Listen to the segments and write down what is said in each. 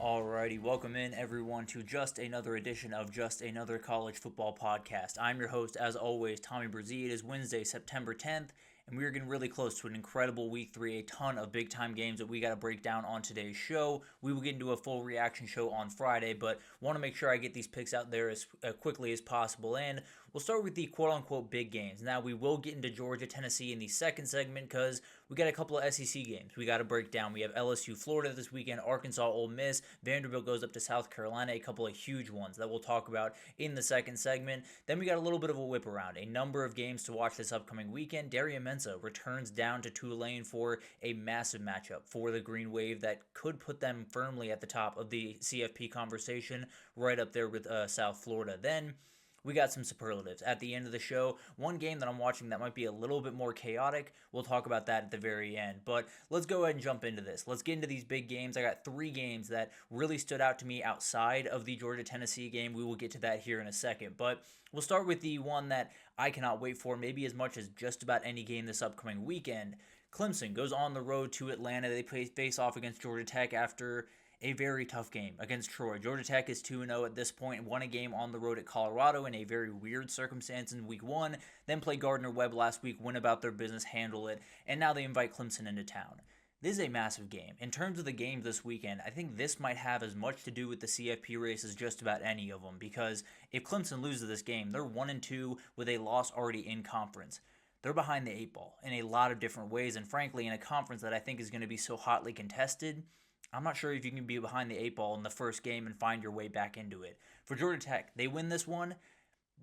Alrighty, welcome in everyone to just another edition of Just Another College Football Podcast. I'm your host, as always, Tommy Brzee. It is Wednesday, September 10th, and we are getting really close to an incredible Week 3, a ton of big-time games that we got to break down on today's show. We will get into a full reaction show on Friday, but want to make sure I get these picks out there as quickly as possible, and we'll start with the quote-unquote big games. Now, we will get into Georgia, Tennessee in the second segment because we got a couple of SEC games we got to break down. We have LSU, Florida this weekend, Arkansas, Ole Miss, Vanderbilt goes up to South Carolina, a couple of huge ones that we'll talk about in the second segment. Then we got a little bit of a whip around, a number of games to watch this upcoming weekend. Darien Mensa returns down to Tulane for a massive matchup for the Green Wave that could put them firmly at the top of the CFP conversation, right up there with South Florida. Then we got some superlatives at the end of the show. One game that I'm watching that might be a little bit more chaotic. We'll talk about that at the very end. But let's go ahead and jump into this. Let's get into these big games. I got three games that really stood out to me outside of the Georgia-Tennessee game. We will get to that here in a second. But we'll start with the one that I cannot wait for, maybe as much as just about any game this upcoming weekend. Clemson goes on the road to Atlanta. They face off against Georgia Tech after a very tough game against Troy. Georgia Tech is 2-0 at this point and won a game on the road at Colorado in a very weird circumstance in Week 1, then played Gardner-Webb last week, went about their business, handle it, and now they invite Clemson into town. This is a massive game. In terms of the games this weekend, I think this might have as much to do with the CFP race as just about any of them, because if Clemson loses this game, they're 1-2 with a loss already in conference. They're behind the eight ball in a lot of different ways, and frankly, in a conference that I think is going to be so hotly contested, I'm not sure if you can be behind the eight ball in the first game and find your way back into it. For Georgia Tech, they win this one.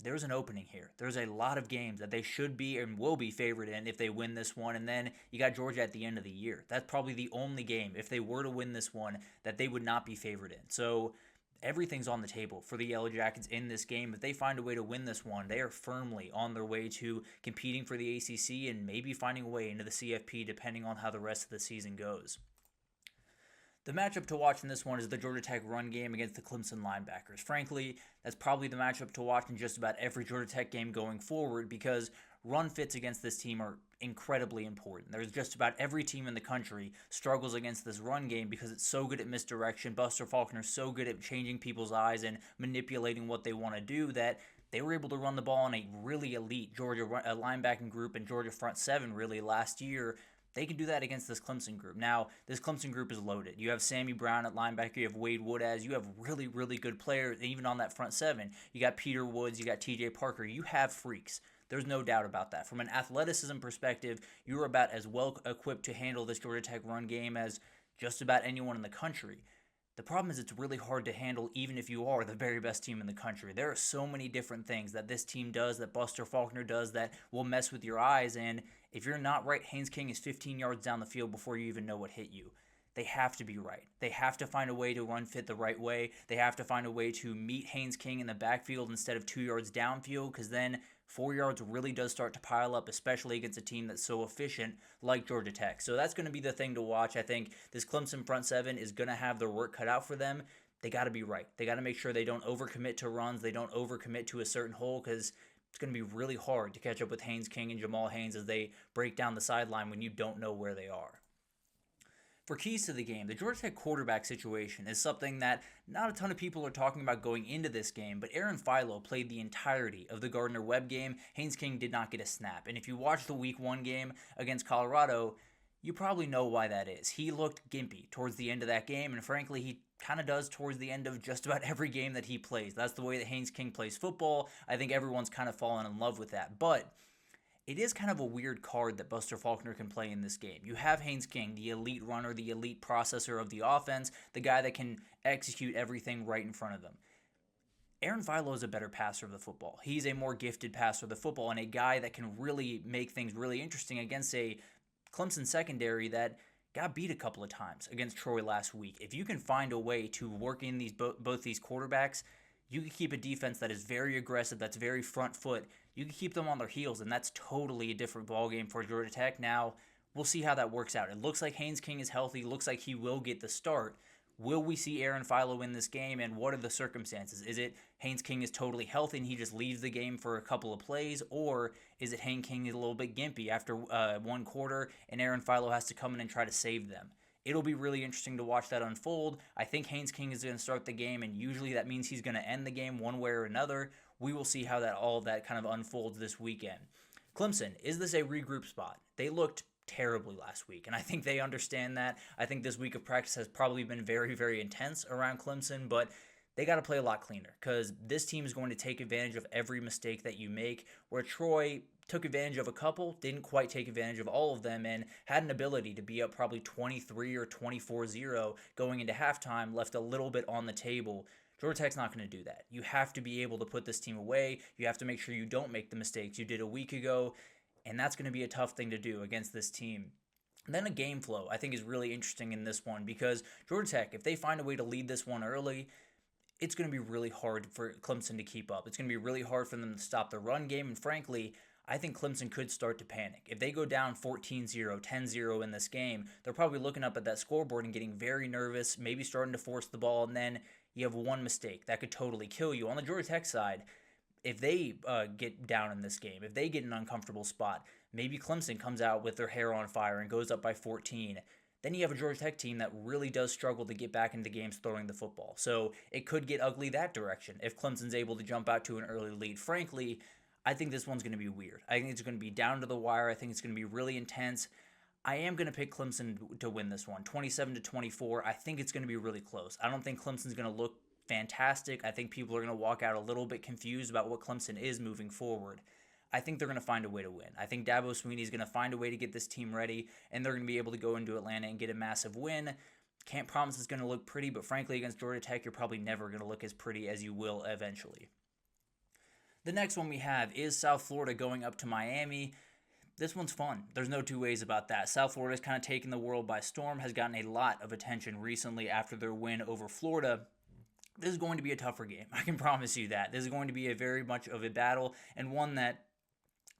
There's an opening here. There's a lot of games that they should be and will be favored in if they win this one. And then you got Georgia at the end of the year. That's probably the only game, if they were to win this one, that they would not be favored in. So everything's on the table for the Yellow Jackets in this game. If they find a way to win this one, they are firmly on their way to competing for the ACC and maybe finding a way into the CFP depending on how the rest of the season goes. The matchup to watch in this one is the Georgia Tech run game against the Clemson linebackers. Frankly, that's probably the matchup to watch in just about every Georgia Tech game going forward because run fits against this team are incredibly important. There's just about every team in the country struggles against this run game because it's so good at misdirection. Buster Faulkner's so good at changing people's eyes and manipulating what they want to do that they were able to run the ball on a really elite Georgia linebacking group and Georgia front seven really last year. They can do that against this Clemson group. Now, this Clemson group is loaded. You have Sammy Brown at linebacker. You have Wade Woodaz. You have really, really good players, even on that front seven. You got Peter Woods. You got TJ Parker. You have freaks. There's no doubt about that. From an athleticism perspective, you're about as well equipped to handle this Georgia Tech run game as just about anyone in the country. The problem is it's really hard to handle even if you are the very best team in the country. There are so many different things that this team does, that Buster Faulkner does, that will mess with your eyes, and if you're not right, Haynes King is 15 yards down the field before you even know what hit you. They have to be right. They have to find a way to run fit the right way. They have to find a way to meet Haynes King in the backfield instead of 2 yards downfield, because then 4 yards really does start to pile up, especially against a team that's so efficient like Georgia Tech. So that's going to be the thing to watch. I think this Clemson front seven is going to have their work cut out for them. They got to be right. They got to make sure they don't overcommit to runs. They don't overcommit to a certain hole because it's going to be really hard to catch up with Haynes King and Jamal Haynes as they break down the sideline when you don't know where they are. For keys to the game, the Georgia Tech quarterback situation is something that not a ton of people are talking about going into this game, but Aaron Philo played the entirety of the Gardner-Webb game. Haynes King did not get a snap. And if you watch the Week 1 game against Colorado, you probably know why that is. He looked gimpy towards the end of that game, and frankly, he kind of does towards the end of just about every game that he plays. That's the way that Haynes King plays football. I think everyone's kind of fallen in love with that. But it is kind of a weird card that Buster Faulkner can play in this game. You have Haynes King, the elite runner, the elite processor of the offense, the guy that can execute everything right in front of them. Aaron Philo is a better passer of the football. He's a more gifted passer of the football and a guy that can really make things really interesting against a Clemson secondary that got beat a couple of times against Troy last week. If you can find a way to work in these both these quarterbacks, you can keep a defense that is very aggressive, that's very front foot. You can keep them on their heels, and that's totally a different ballgame for Georgia Tech. Now, we'll see how that works out. It looks like Haynes King is healthy. Looks like he will get the start. Will we see Aaron Philo in this game, and what are the circumstances? Is it Haynes King is totally healthy and he just leaves the game for a couple of plays, or is it Haynes King is a little bit gimpy after one quarter and Aaron Philo has to come in and try to save them? It'll be really interesting to watch that unfold. I think Haynes King is going to start the game, and usually that means he's going to end the game one way or another. We will see how all of that kind of unfolds this weekend. Clemson, is this a regroup spot? They looked terribly last week, and I think they understand that. I think this week of practice has probably been very, very intense around Clemson, but they got to play a lot cleaner because this team is going to take advantage of every mistake that you make, where Troy took advantage of a couple, didn't quite take advantage of all of them, and had an ability to be up probably 23 or 24-0 going into halftime, left a little bit on the table. Georgia Tech's not going to do that. You have to be able to put this team away. You have to make sure you don't make the mistakes you did a week ago, and that's going to be a tough thing to do against this team. And then a game flow, I think, is really interesting in this one because Georgia Tech, if they find a way to lead this one early, it's going to be really hard for Clemson to keep up. It's going to be really hard for them to stop the run game, and frankly, I think Clemson could start to panic. If they go down 14-0, 10-0 in this game, they're probably looking up at that scoreboard and getting very nervous, maybe starting to force the ball, and then you have one mistake that could totally kill you. On the Georgia Tech side, if they get down in this game, if they get an uncomfortable spot, maybe Clemson comes out with their hair on fire and goes up by 14. Then you have a Georgia Tech team that really does struggle to get back into games throwing the football. So it could get ugly that direction if Clemson's able to jump out to an early lead. Frankly, I think this one's going to be weird. I think it's going to be down to the wire. I think it's going to be really intense. I am going to pick Clemson to win this one, 27-24. I think it's going to be really close. I don't think Clemson's going to look fantastic. I think people are going to walk out a little bit confused about what Clemson is moving forward. I think they're going to find a way to win. I think Dabo Swinney's going to find a way to get this team ready, and they're going to be able to go into Atlanta and get a massive win. Can't promise it's going to look pretty, but frankly, against Georgia Tech, you're probably never going to look as pretty as you will eventually. The next one we have is South Florida going up to Miami. This one's fun. There's no two ways about that. South Florida's kind of taken the world by storm, has gotten a lot of attention recently after their win over Florida. This is going to be a tougher game. I can promise you that. This is going to be a very much of a battle, and one that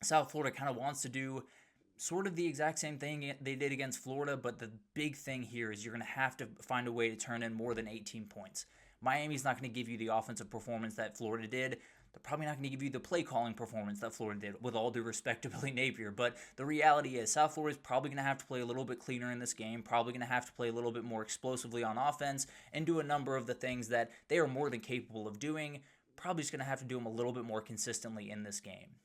South Florida kind of wants to do sort of the exact same thing they did against Florida, but the big thing here is you're going to have to find a way to turn in more than 18 points. Miami's not going to give you the offensive performance that Florida did. They're probably not going to give you the play calling performance that Florida did, with all due respect to Billy Napier. But the reality is South Florida is probably going to have to play a little bit cleaner in this game, probably going to have to play a little bit more explosively on offense, and do a number of the things that they are more than capable of doing. Probably just going to have to do them a little bit more consistently in this game.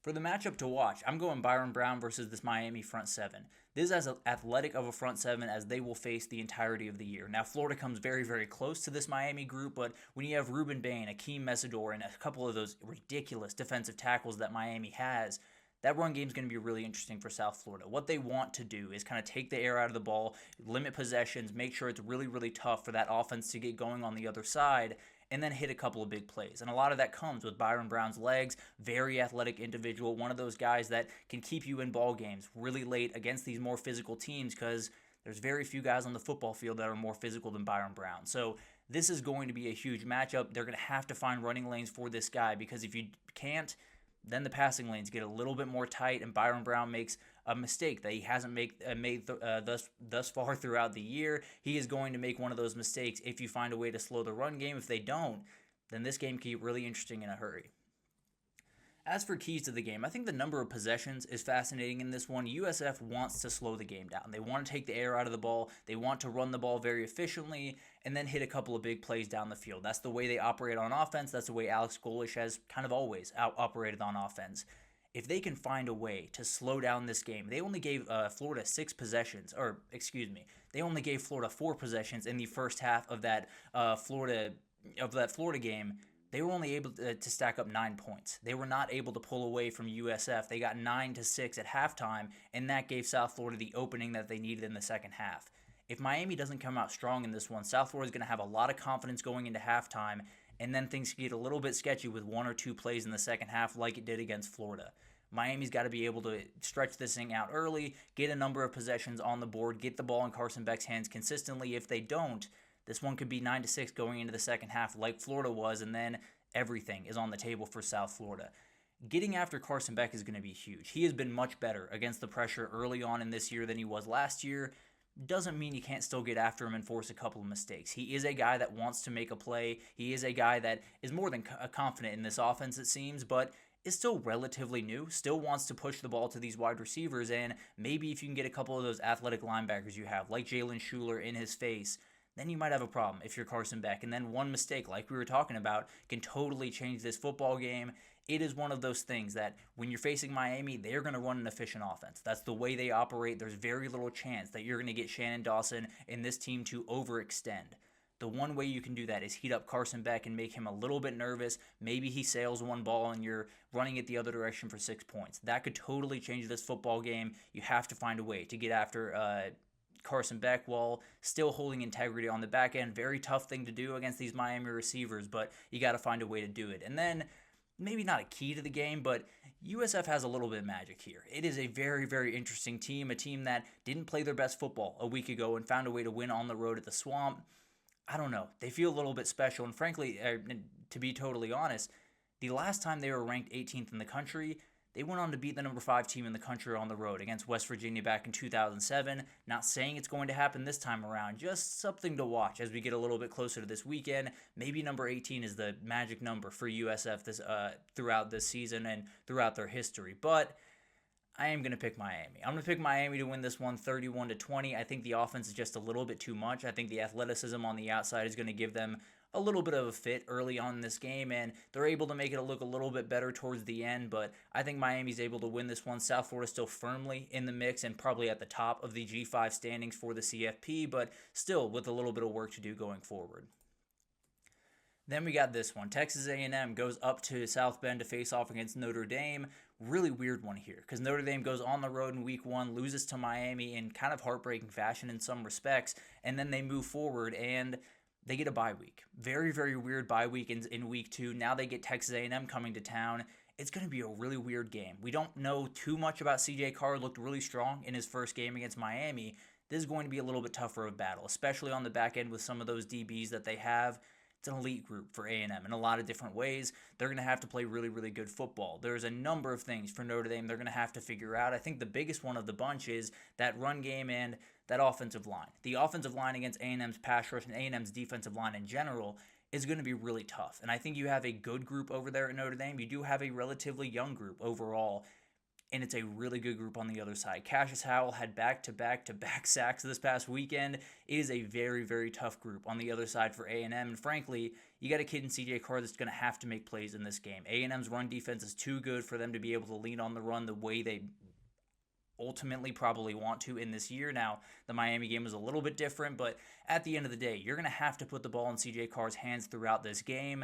For the matchup to watch, I'm going Byron Brown versus this Miami front seven. This is as athletic of a front seven as they will face the entirety of the year. Now, Florida comes very, very close to this Miami group, but when you have Ruben Bain, Akeem Mesidor, and a couple of those ridiculous defensive tackles that Miami has, that run game is going to be really interesting for South Florida. What they want to do is kind of take the air out of the ball, limit possessions, make sure it's really, really tough for that offense to get going on the other side, and then hit a couple of big plays. And a lot of that comes with Byron Brown's legs, very athletic individual, one of those guys that can keep you in ball games really late against these more physical teams because there's very few guys on the football field that are more physical than Byron Brown. So this is going to be a huge matchup. They're going to have to find running lanes for this guy because if you can't, then the passing lanes get a little bit more tight, and Byron Brown makes a mistake that he hasn't made thus far throughout the year. He is going to make one of those mistakes if you find a way to slow the run game. If they don't, then this game can get really interesting in a hurry. As for keys to the game, I think the number of possessions is fascinating in this one. USF wants to slow the game down. They want to take the air out of the ball. They want to run the ball very efficiently and then hit a couple of big plays down the field. That's the way they operate on offense. That's the way Alex Golesh has kind of always operated on offense. If they can find a way to slow down this game, they only gave Florida they only gave Florida 4 possessions in the first half of that Florida game. They were only able to stack up 9 points. They were not able to pull away from USF. They got 9-6 at halftime, and that gave South Florida the opening that they needed in the second half. If Miami doesn't come out strong in this one, South Florida is going to have a lot of confidence going into halftime, and then things get a little bit sketchy with 1 or 2 plays in the second half like it did against Florida. Miami's got to be able to stretch this thing out early, get a number of possessions on the board, get the ball in Carson Beck's hands consistently. If they don't, this one could be 9-6 going into the second half like Florida was, and then everything is on the table for South Florida. Getting after Carson Beck is going to be huge. He has been much better against the pressure early on in this year than he was last year. Doesn't mean you can't still get after him and force a couple of mistakes. He is a guy that wants to make a play. He is a guy that is more than confident in this offense, it seems, but is still relatively new, still wants to push the ball to these wide receivers, and maybe if you can get a couple of those athletic linebackers you have, like Jalen Schuler, in his face, then you might have a problem if you're Carson Beck. And then one mistake, like we were talking about, can totally change this football game. It is one of those things that when you're facing Miami, they're going to run an efficient offense. That's the way they operate. There's very little chance that you're going to get Shannon Dawson and this team to overextend. The one way you can do that is heat up Carson Beck and make him a little bit nervous. Maybe he sails one ball and you're running it the other direction for 6 points. That could totally change this football game. You have to find a way to get after Carson Beck while still holding integrity on the back end. Very tough thing to do against these Miami receivers, but you got to find a way to do it. And then, maybe not a key to the game, but USF has a little bit of magic here. It is a very, very interesting team, a team that didn't play their best football a week ago and found a way to win on the road at the Swamp. I don't know. They feel a little bit special, and frankly, to be totally honest, the last time they were ranked 18th in the country, they went on to beat the number 5 team in the country on the road against West Virginia back in 2007. Not saying it's going to happen this time around, just something to watch as we get a little bit closer to this weekend. Maybe number 18 is the magic number for USF throughout this season and throughout their history. But I am going to pick Miami. I'm going to pick Miami to win this one 31-20. I think the offense is just a little bit too much. I think the athleticism on the outside is going to give them a little bit of a fit early on in this game, and they're able to make it look a little bit better towards the end, but I think Miami's able to win this one. South Florida still firmly in the mix and probably at the top of the G5 standings for the CFP, but still with a little bit of work to do going forward. Then we got this one. Texas A&M goes up to South Bend to face off against Notre Dame. Really weird one here because Notre Dame goes on the road in week 1, loses to Miami in kind of heartbreaking fashion in some respects, and then they move forward and they get a bye week. Very, very weird bye week in week 2. Now they get Texas A&M coming to town. It's going to be a really weird game. We don't know too much about CJ Carr. Looked really strong in his first game against Miami. This is going to be a little bit tougher of a battle, especially on the back end with some of those DBs that they have. It's an elite group for A&M in a lot of different ways. They're going to have to play really, really good football. There's a number of things for Notre Dame they're going to have to figure out. I think the biggest one of the bunch is that run game and that offensive line. The offensive line against A&M's pass rush and A&M's defensive line in general is going to be really tough. And I think you have a good group over there at Notre Dame. You do have a relatively young group overall, and it's a really good group on the other side. Cassius Howell had back-to-back sacks this past weekend. It is a very, very tough group on the other side for A&M. And frankly, you got a kid in CJ Carr that's going to have to make plays in this game. A&M's run defense is too good for them to be able to lean on the run the way they ultimately probably want to in this year. Now, the Miami game was a little bit different, but at the end of the day, you're going to have to put the ball in CJ Carr's hands throughout this game.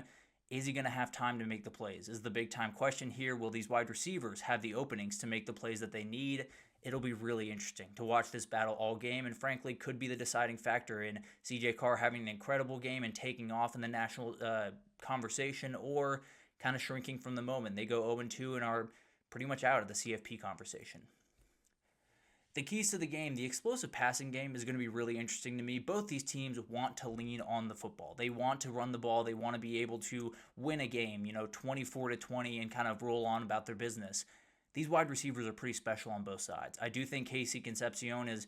Is he going to have time to make the plays? Is the big time question here. Will these wide receivers have the openings to make the plays that they need? It'll be really interesting to watch this battle all game, and frankly could be the deciding factor in CJ Carr having an incredible game and taking off in the national conversation, or kind of shrinking from the moment. They go 0-2 and are pretty much out of the CFP conversation. The keys to the game, the explosive passing game is going to be really interesting to me. Both these teams want to lean on the football. They want to run the ball. They want to be able to win a game, 24-20 and kind of roll on about their business. These wide receivers are pretty special on both sides. I do think Casey Concepcion is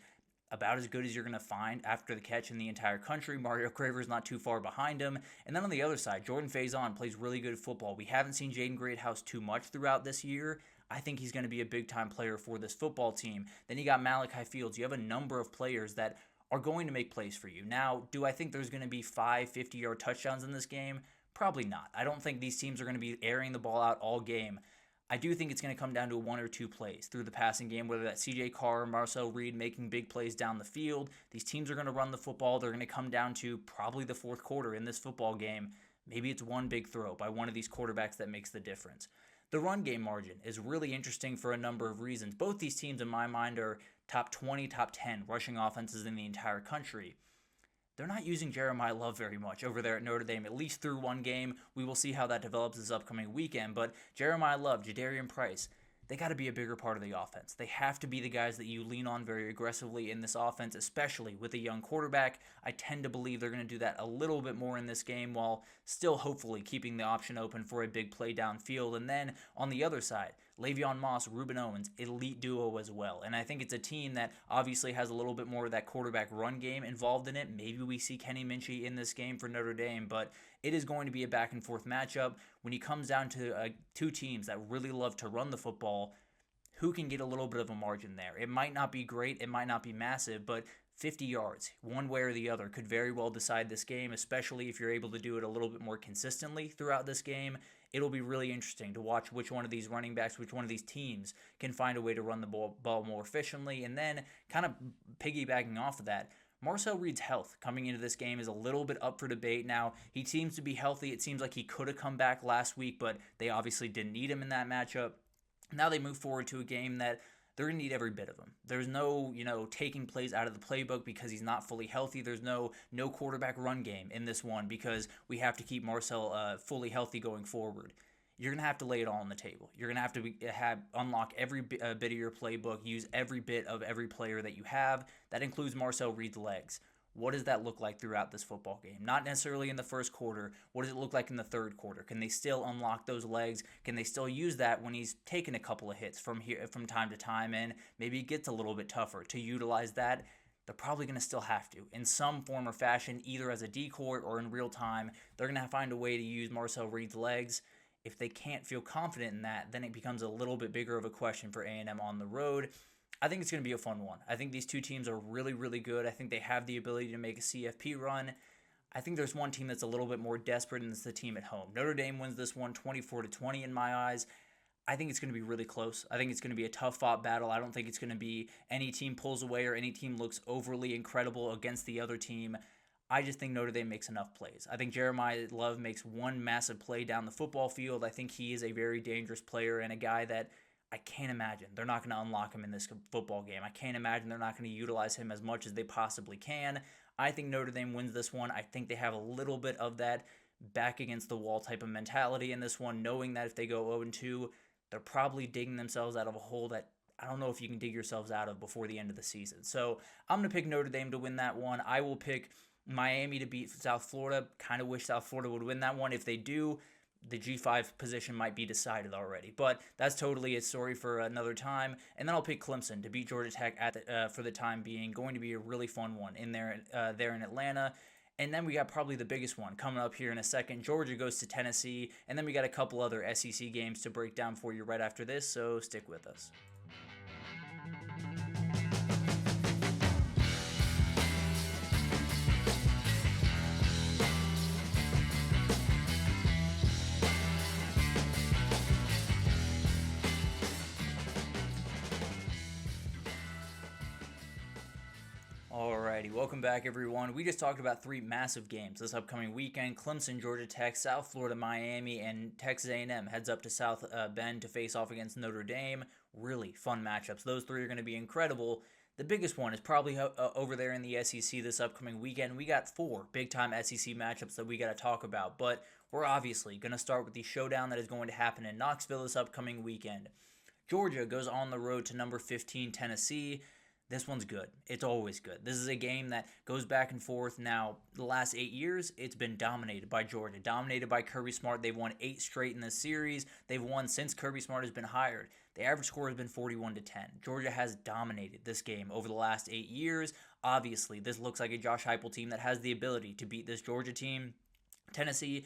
about as good as you're going to find after the catch in the entire country. Mario Craver's not too far behind him. And then on the other side, Jordan Faison plays really good football. We haven't seen Jaden Greathouse too much throughout this year. I think he's going to be a big-time player for this football team. Then you got Malachi Fields. You have a number of players that are going to make plays for you. Now, do I think there's going to be 5 50-yard touchdowns in this game? Probably not. I don't think these teams are going to be airing the ball out all game. I do think it's going to come down to 1 or 2 plays through the passing game, whether that's CJ Carr or Marcel Reed making big plays down the field. These teams are going to run the football. They're going to come down to probably the fourth quarter in this football game. Maybe it's one big throw by one of these quarterbacks that makes the difference. The run game margin is really interesting for a number of reasons. Both these teams, in my mind, are top 20, top 10 rushing offenses in the entire country. They're not using Jeremiah Love very much over there at Notre Dame, at least through one game. We will see how that develops this upcoming weekend. But Jeremiah Love, Jadarian Price, they got to be a bigger part of the offense. They have to be the guys that you lean on very aggressively in this offense, especially with a young quarterback. I tend to believe they're going to do that a little bit more in this game while still hopefully keeping the option open for a big play downfield. And then on the other side, Le'Veon Moss, Ruben Owens, elite duo as well. And I think it's a team that obviously has a little bit more of that quarterback run game involved in it. Maybe we see Kenny Minchie in this game for Notre Dame, but it is going to be a back and forth matchup. When it comes down to two teams that really love to run the football, who can get a little bit of a margin there? It might not be great, it might not be massive, but 50 yards, one way or the other, could very well decide this game, especially if you're able to do it a little bit more consistently throughout this game. It'll be really interesting to watch which one of these running backs, which one of these teams can find a way to run the ball more efficiently. And then, kind of piggybacking off of that, Marcel Reed's health coming into this game is a little bit up for debate. Now, he seems to be healthy. It seems like he could have come back last week, but they obviously didn't need him in that matchup. Now they move forward to a game that they're going to need every bit of him. There's no, taking plays out of the playbook because he's not fully healthy. There's no quarterback run game in this one because we have to keep Marcel fully healthy going forward. You're going to have to lay it all on the table. You're going to have to unlock every bit of your playbook, use every bit of every player that you have. That includes Marcel Reed's legs. What does that look like throughout this football game? Not necessarily in the first quarter. What does it look like in the third quarter? Can they still unlock those legs? Can they still use that when he's taking a couple of hits from time to time, and maybe it gets a little bit tougher to utilize that? They're probably going to still have to, in some form or fashion, either as a decoy or in real time. They're going to find a way to use Marcel Reed's legs. If they can't feel confident in that, then it becomes a little bit bigger of a question for A&M on the road. I think it's going to be a fun one. I think these two teams are really, really good. I think they have the ability to make a CFP run. I think there's one team that's a little bit more desperate, and it's the team at home. Notre Dame wins this one 24-20 in my eyes. I think it's going to be really close. I think it's going to be a tough-fought battle. I don't think it's going to be any team pulls away or any team looks overly incredible against the other team. I just think Notre Dame makes enough plays. I think Jeremiah Love makes one massive play down the football field. I think he is a very dangerous player and a guy that I can't imagine they're not going to unlock him in this football game. I can't imagine they're not going to utilize him as much as they possibly can. I think Notre Dame wins this one. I think they have a little bit of that back against the wall type of mentality in this one, knowing that if they go 0-2, they're probably digging themselves out of a hole that I don't know if you can dig yourselves out of before the end of the season. So I'm going to pick Notre Dame to win that one. I will pick Miami to beat South Florida. Kind of wish South Florida would win that one. If they do, the G5 position might be decided already. But that's totally a story for another time. And then I'll pick Clemson to beat Georgia Tech for the time being. Going to be a really fun one in there in Atlanta. And then we got probably the biggest one coming up here in a second. Georgia goes to Tennessee. And then we got a couple other SEC games to break down for you right after this. So stick with us. Alrighty, welcome back everyone. We just talked about three massive games this upcoming weekend. Clemson, Georgia Tech, South Florida, Miami, and Texas A&M heads up to South Bend to face off against Notre Dame. Really fun matchups. Those three are going to be incredible. The biggest one is probably over there in the SEC this upcoming weekend. We got four big-time SEC matchups that we got to talk about, but we're obviously going to start with the showdown that is going to happen in Knoxville this upcoming weekend. Georgia goes on the road to number 15, Tennessee. This one's good. It's always good. This is a game that goes back and forth. Now, the last 8 years, it's been dominated by Georgia, dominated by Kirby Smart. They've won 8 straight in this series. They've won since Kirby Smart has been hired. The average score has been 41-10. Georgia has dominated this game over the last 8 years. Obviously, this looks like a Josh Heupel team that has the ability to beat this Georgia team. Tennessee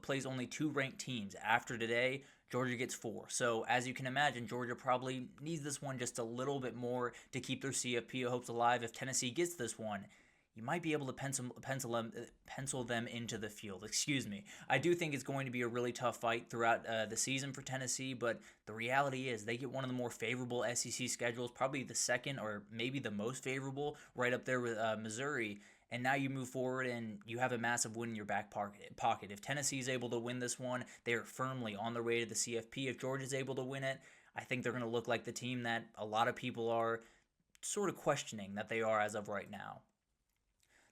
plays only 2 ranked teams after today. Georgia gets 4. So, as you can imagine, Georgia probably needs this one just a little bit more to keep their CFP hopes alive. If Tennessee gets this one, you might be able to pencil them into the field. I do think it's going to be a really tough fight throughout the season for Tennessee, but the reality is they get one of the more favorable SEC schedules, probably the second or maybe the most favorable, right up there with Missouri. And now you move forward and you have a massive win in your back pocket. If Tennessee is able to win this one, they are firmly on their way to the CFP. If Georgia's able to win it, I think they're going to look like the team that a lot of people are sort of questioning that they are as of right now.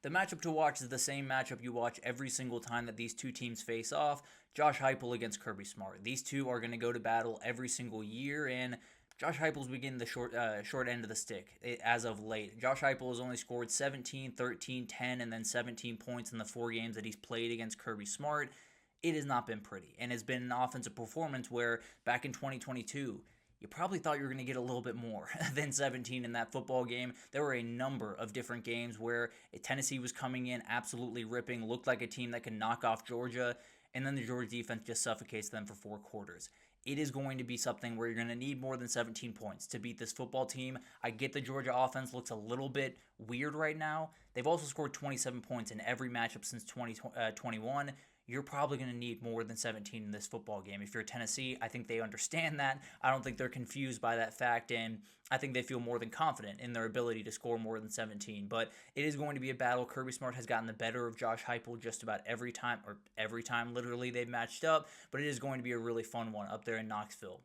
The matchup to watch is the same matchup you watch every single time that these two teams face off. Josh Heupel against Kirby Smart. These two are going to go to battle every single year, and Josh Heupel's beginning the short end of the stick as of late. Josh Heupel has only scored 17, 13, 10, and then 17 points in the 4 games that he's played against Kirby Smart. It has not been pretty, and it's been an offensive performance where back in 2022, you probably thought you were going to get a little bit more than 17 in that football game. There were a number of different games where Tennessee was coming in absolutely ripping, looked like a team that could knock off Georgia, and then the Georgia defense just suffocates them for 4 quarters. It is going to be something where you're going to need more than 17 points to beat this football team. I get the Georgia offense looks a little bit weird right now. They've also scored 27 points in every matchup since 2021. You're probably going to need more than 17 in this football game. If you're Tennessee, I think they understand that. I don't think they're confused by that fact, and I think they feel more than confident in their ability to score more than 17. But it is going to be a battle. Kirby Smart has gotten the better of Josh Heupel just about every time literally they've matched up, but it is going to be a really fun one up there in Knoxville.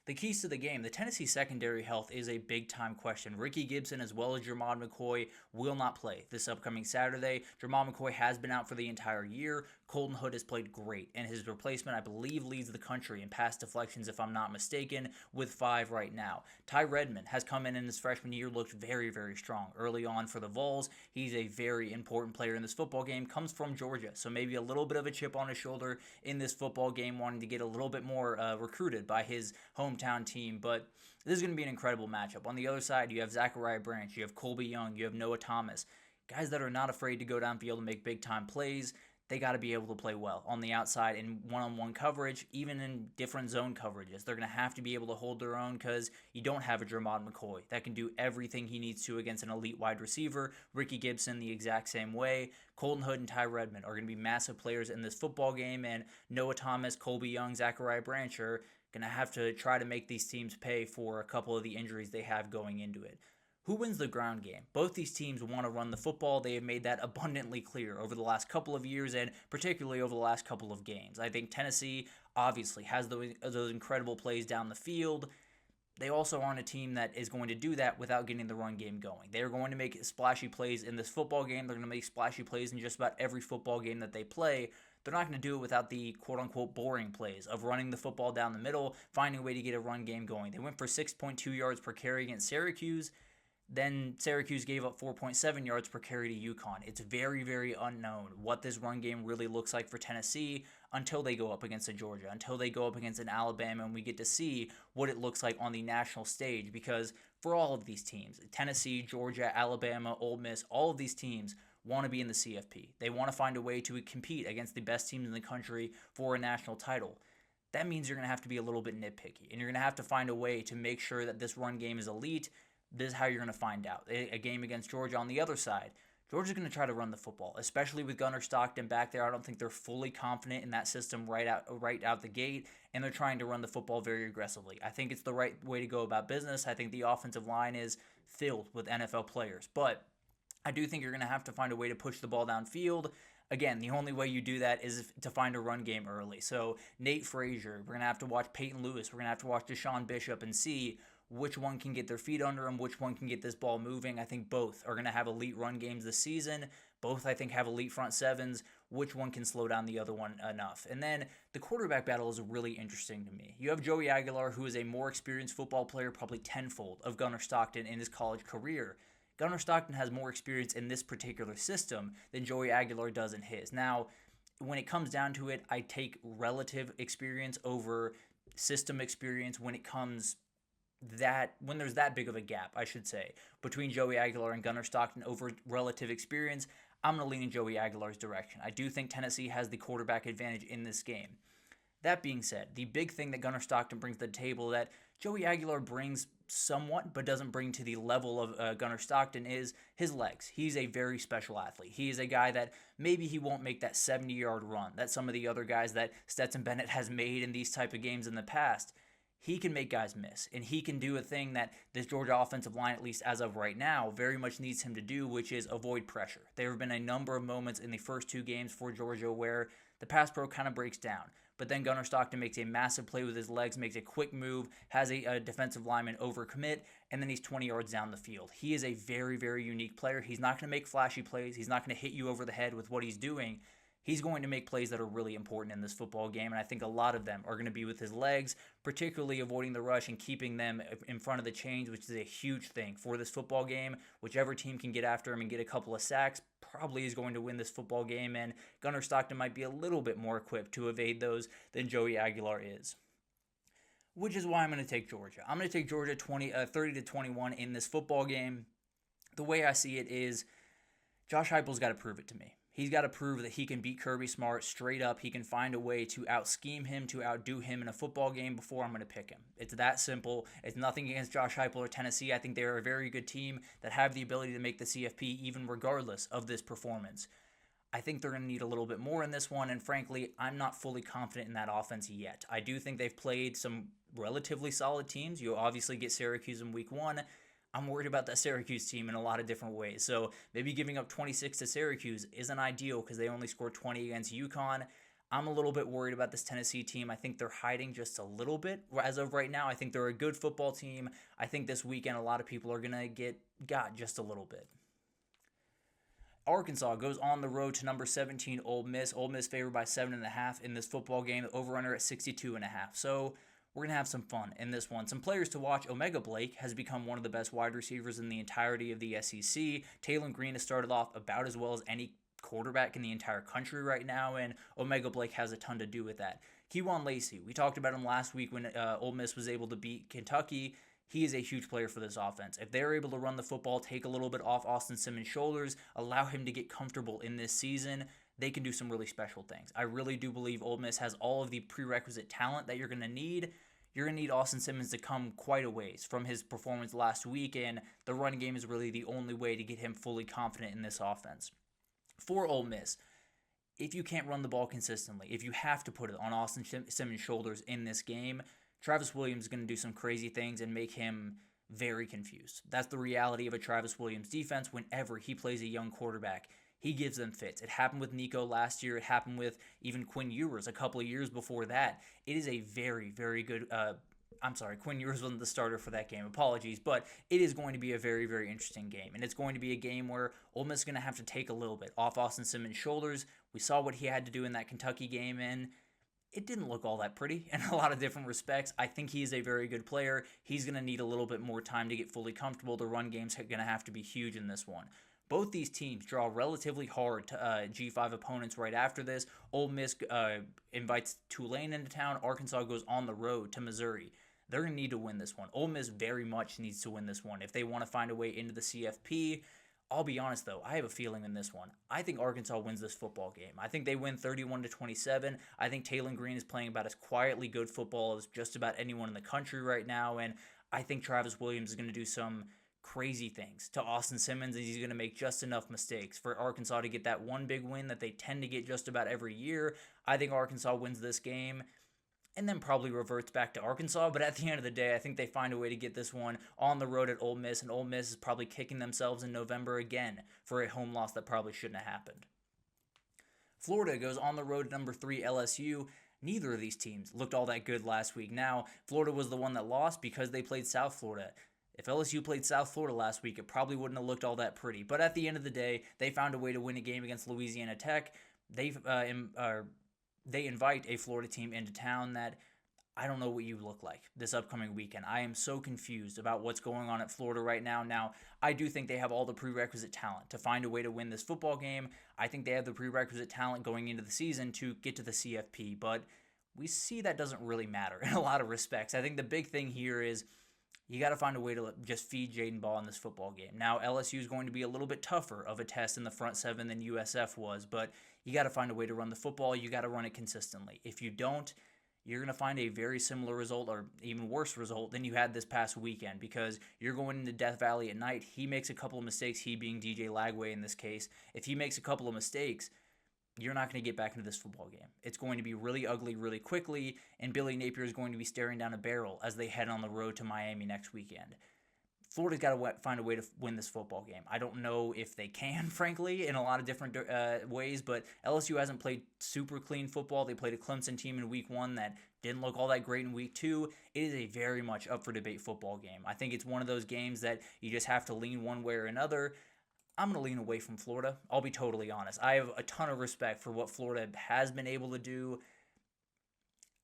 The keys to the game, the Tennessee secondary health is a big-time question. Ricky Gibson as well as Jermod McCoy will not play this upcoming Saturday. Jermod McCoy has been out for the entire year. Colton Hood has played great, and his replacement, I believe, leads the country in pass deflections, if I'm not mistaken, with 5 right now. Ty Redmond has come in his freshman year, looked very, very strong early on for the Vols. He's a very important player in this football game, comes from Georgia, so maybe a little bit of a chip on his shoulder in this football game, wanting to get a little bit more recruited by his hometown team, but this is going to be an incredible matchup. On the other side, you have Zachariah Branch, you have Colby Young, you have Noah Thomas, guys that are not afraid to go downfield and make big-time plays. They got to be able to play well on the outside in one-on-one coverage, even in different zone coverages. They're going to have to be able to hold their own because you don't have a Jermod McCoy that can do everything he needs to against an elite wide receiver. Ricky Gibson the exact same way. Colton Hood and Ty Redmond are going to be massive players in this football game, and Noah Thomas, Colby Young, Zachariah Branch are going to have to try to make these teams pay for a couple of the injuries they have going into it. Who wins the ground game? Both these teams want to run the football. They have made that abundantly clear over the last couple of years and particularly over the last couple of games. I think Tennessee obviously has those incredible plays down the field. They also aren't a team that is going to do that without getting the run game going. They are going to make splashy plays in this football game. They're going to make splashy plays in just about every football game that they play. They're not going to do it without the quote-unquote boring plays of running the football down the middle, finding a way to get a run game going. They went for 6.2 yards per carry against Syracuse. Then Syracuse gave up 4.7 yards per carry to UConn. It's very, very unknown what this run game really looks like for Tennessee until they go up against a Georgia, until they go up against an Alabama, and we get to see what it looks like on the national stage. Because for all of these teams, Tennessee, Georgia, Alabama, Ole Miss, all of these teams want to be in the CFP. They want to find a way to compete against the best teams in the country for a national title. That means you're going to have to be a little bit nitpicky, and you're going to have to find a way to make sure that this run game is elite. This is how you're going to find out. A game against Georgia on the other side, Georgia's going to try to run the football, especially with Gunner Stockton back there. I don't think they're fully confident in that system right out the gate, and they're trying to run the football very aggressively. I think it's the right way to go about business. I think the offensive line is filled with NFL players, but I do think you're going to have to find a way to push the ball downfield. Again, the only way you do that is to find a run game early. So Nate Frazier, we're going to have to watch Peyton Lewis, we're going to have to watch Deshaun Bishop and see which one can get their feet under them, which one can get this ball moving. I think both are going to have elite run games this season. Both, I think, have elite front sevens. Which one can slow down the other one enough? And then the quarterback battle is really interesting to me. You have Joey Aguilar, who is a more experienced football player, probably tenfold of Gunner Stockton in his college career. Gunner Stockton has more experience in this particular system than Joey Aguilar does in his. Now, when it comes down to it, I take relative experience over system experience when there's that big of a gap, I should say, between Joey Aguilar and Gunner Stockton over relative experience. I'm going to lean in Joey Aguilar's direction. I do think Tennessee has the quarterback advantage in this game. That being said, the big thing that Gunner Stockton brings to the table that Joey Aguilar brings somewhat but doesn't bring to the level of Gunner Stockton is his legs. He's a very special athlete. He is a guy that maybe he won't make that 70-yard run that some of the other guys that Stetson Bennett has made in these type of games in the past. He can make guys miss, and he can do a thing that this Georgia offensive line, at least as of right now, very much needs him to do, which is avoid pressure. There have been a number of moments in the first 2 games for Georgia where the pass pro kind of breaks down, but then Gunner Stockton makes a massive play with his legs, makes a quick move, has a defensive lineman overcommit, and then he's 20 yards down the field. He is a very, very unique player. He's not going to make flashy plays. He's not going to hit you over the head with what he's doing. He's going to make plays that are really important in this football game, and I think a lot of them are going to be with his legs, particularly avoiding the rush and keeping them in front of the chains, which is a huge thing for this football game. Whichever team can get after him and get a couple of sacks probably is going to win this football game, and Gunner Stockton might be a little bit more equipped to evade those than Joey Aguilar is. which is why I'm going to take Georgia. I'm going to take Georgia 30-21 in this football game. The way I see it is Josh Heupel's got to prove it to me. He's got to prove that he can beat Kirby Smart straight up. He can find a way to out-scheme him, to outdo him in a football game before I'm going to pick him. It's that simple. It's nothing against Josh Heupel or Tennessee. I think they're a very good team that have the ability to make the CFP even regardless of this performance. I think they're going to need a little bit more in this one, and frankly, I'm not fully confident in that offense yet. I do think they've played some relatively solid teams. You obviously get Syracuse in week 1. I'm worried about that Syracuse team in a lot of different ways. So maybe giving up 26 to Syracuse isn't ideal because they only scored 20 against UConn. I'm a little bit worried about this Tennessee team. I think they're hiding just a little bit. As of right now, I think they're a good football team. I think this weekend a lot of people are going to got just a little bit. Arkansas goes on the road to number 17 Ole Miss. Ole Miss favored by 7.5 in this football game. The over-under at 62.5. So we're going to have some fun in this one. Some players to watch. Omega Blake has become one of the best wide receivers in the entirety of the SEC. Taylor Green has started off about as well as any quarterback in the entire country right now, and Omega Blake has a ton to do with that. Kewan Lacey, we talked about him last week when Ole Miss was able to beat Kentucky. He is a huge player for this offense. If they're able to run the football, take a little bit off Austin Simmons' shoulders, allow him to get comfortable in this season, they can do some really special things. I really do believe Ole Miss has all of the prerequisite talent that you're going to need. You're going to need Austin Simmons to come quite a ways from his performance last week, and the run game is really the only way to get him fully confident in this offense. For Ole Miss, if you can't run the ball consistently, if you have to put it on Austin Simmons' shoulders in this game, Travis Williams is going to do some crazy things and make him very confused. That's the reality of a Travis Williams defense whenever he plays a young quarterback. He gives them fits. It happened with Nico last year. It happened with even Quinn Ewers a couple of years before that. It is a very, very good Quinn Ewers wasn't the starter for that game. Apologies. But it is going to be a very, very interesting game. And it's going to be a game where Ole Miss is going to have to take a little bit off Austin Simmons' shoulders. We saw what he had to do in that Kentucky game, and it didn't look all that pretty in a lot of different respects. I think he is a very good player. He's going to need a little bit more time to get fully comfortable. The run game's going to have to be huge in this one. Both these teams draw relatively hard to G5 opponents right after this. Ole Miss invites Tulane into town. Arkansas goes on the road to Missouri. They're going to need to win this one. Ole Miss very much needs to win this one if they want to find a way into the CFP. I'll be honest, though, I have a feeling in this one. I think Arkansas wins this football game. I think they win 31-27. I think Taylor Green is playing about as quietly good football as just about anyone in the country right now, and I think Travis Williams is going to do some crazy things to Austin Simmons, and he's going to make just enough mistakes for Arkansas to get that one big win that they tend to get just about every year. I think Arkansas wins this game and then probably reverts back to Arkansas. But at the end of the day, I think they find a way to get this one on the road at Ole Miss, and Ole Miss is probably kicking themselves in November again for a home loss that probably shouldn't have happened. Florida goes on the road to number 3 LSU. Neither of these teams looked all that good last week. Now, Florida was the one that lost because they played South Florida. If LSU played South Florida last week, it probably wouldn't have looked all that pretty. But at the end of the day, they found a way to win a game against Louisiana Tech. They invite a Florida team into town that I don't know what you look like this upcoming weekend. I am so confused about what's going on at Florida right now. Now, I do think they have all the prerequisite talent to find a way to win this football game. I think they have the prerequisite talent going into the season to get to the CFP, but we see that doesn't really matter in a lot of respects. I think the big thing here is you got to find a way to just feed Jaden Ball in this football game. Now, LSU is going to be a little bit tougher of a test in the front seven than USF was, but you got to find a way to run the football. You got to run it consistently. If you don't, you're going to find a very similar result or even worse result than you had this past weekend because you're going into Death Valley at night. He makes a couple of mistakes, he being DJ Lagway in this case. If he makes a couple of mistakes, you're not going to get back into this football game. It's going to be really ugly really quickly, and Billy Napier is going to be staring down a barrel as they head on the road to Miami next weekend. Florida's got to find a way to win this football game. I don't know if they can, frankly, in a lot of different ways, but LSU hasn't played super clean football. They played a Clemson team in week 1 that didn't look all that great in week 2. It is a very much up for debate football game. I think it's one of those games that you just have to lean one way or another. I'm going to lean away from Florida. I'll be totally honest. I have a ton of respect for what Florida has been able to do.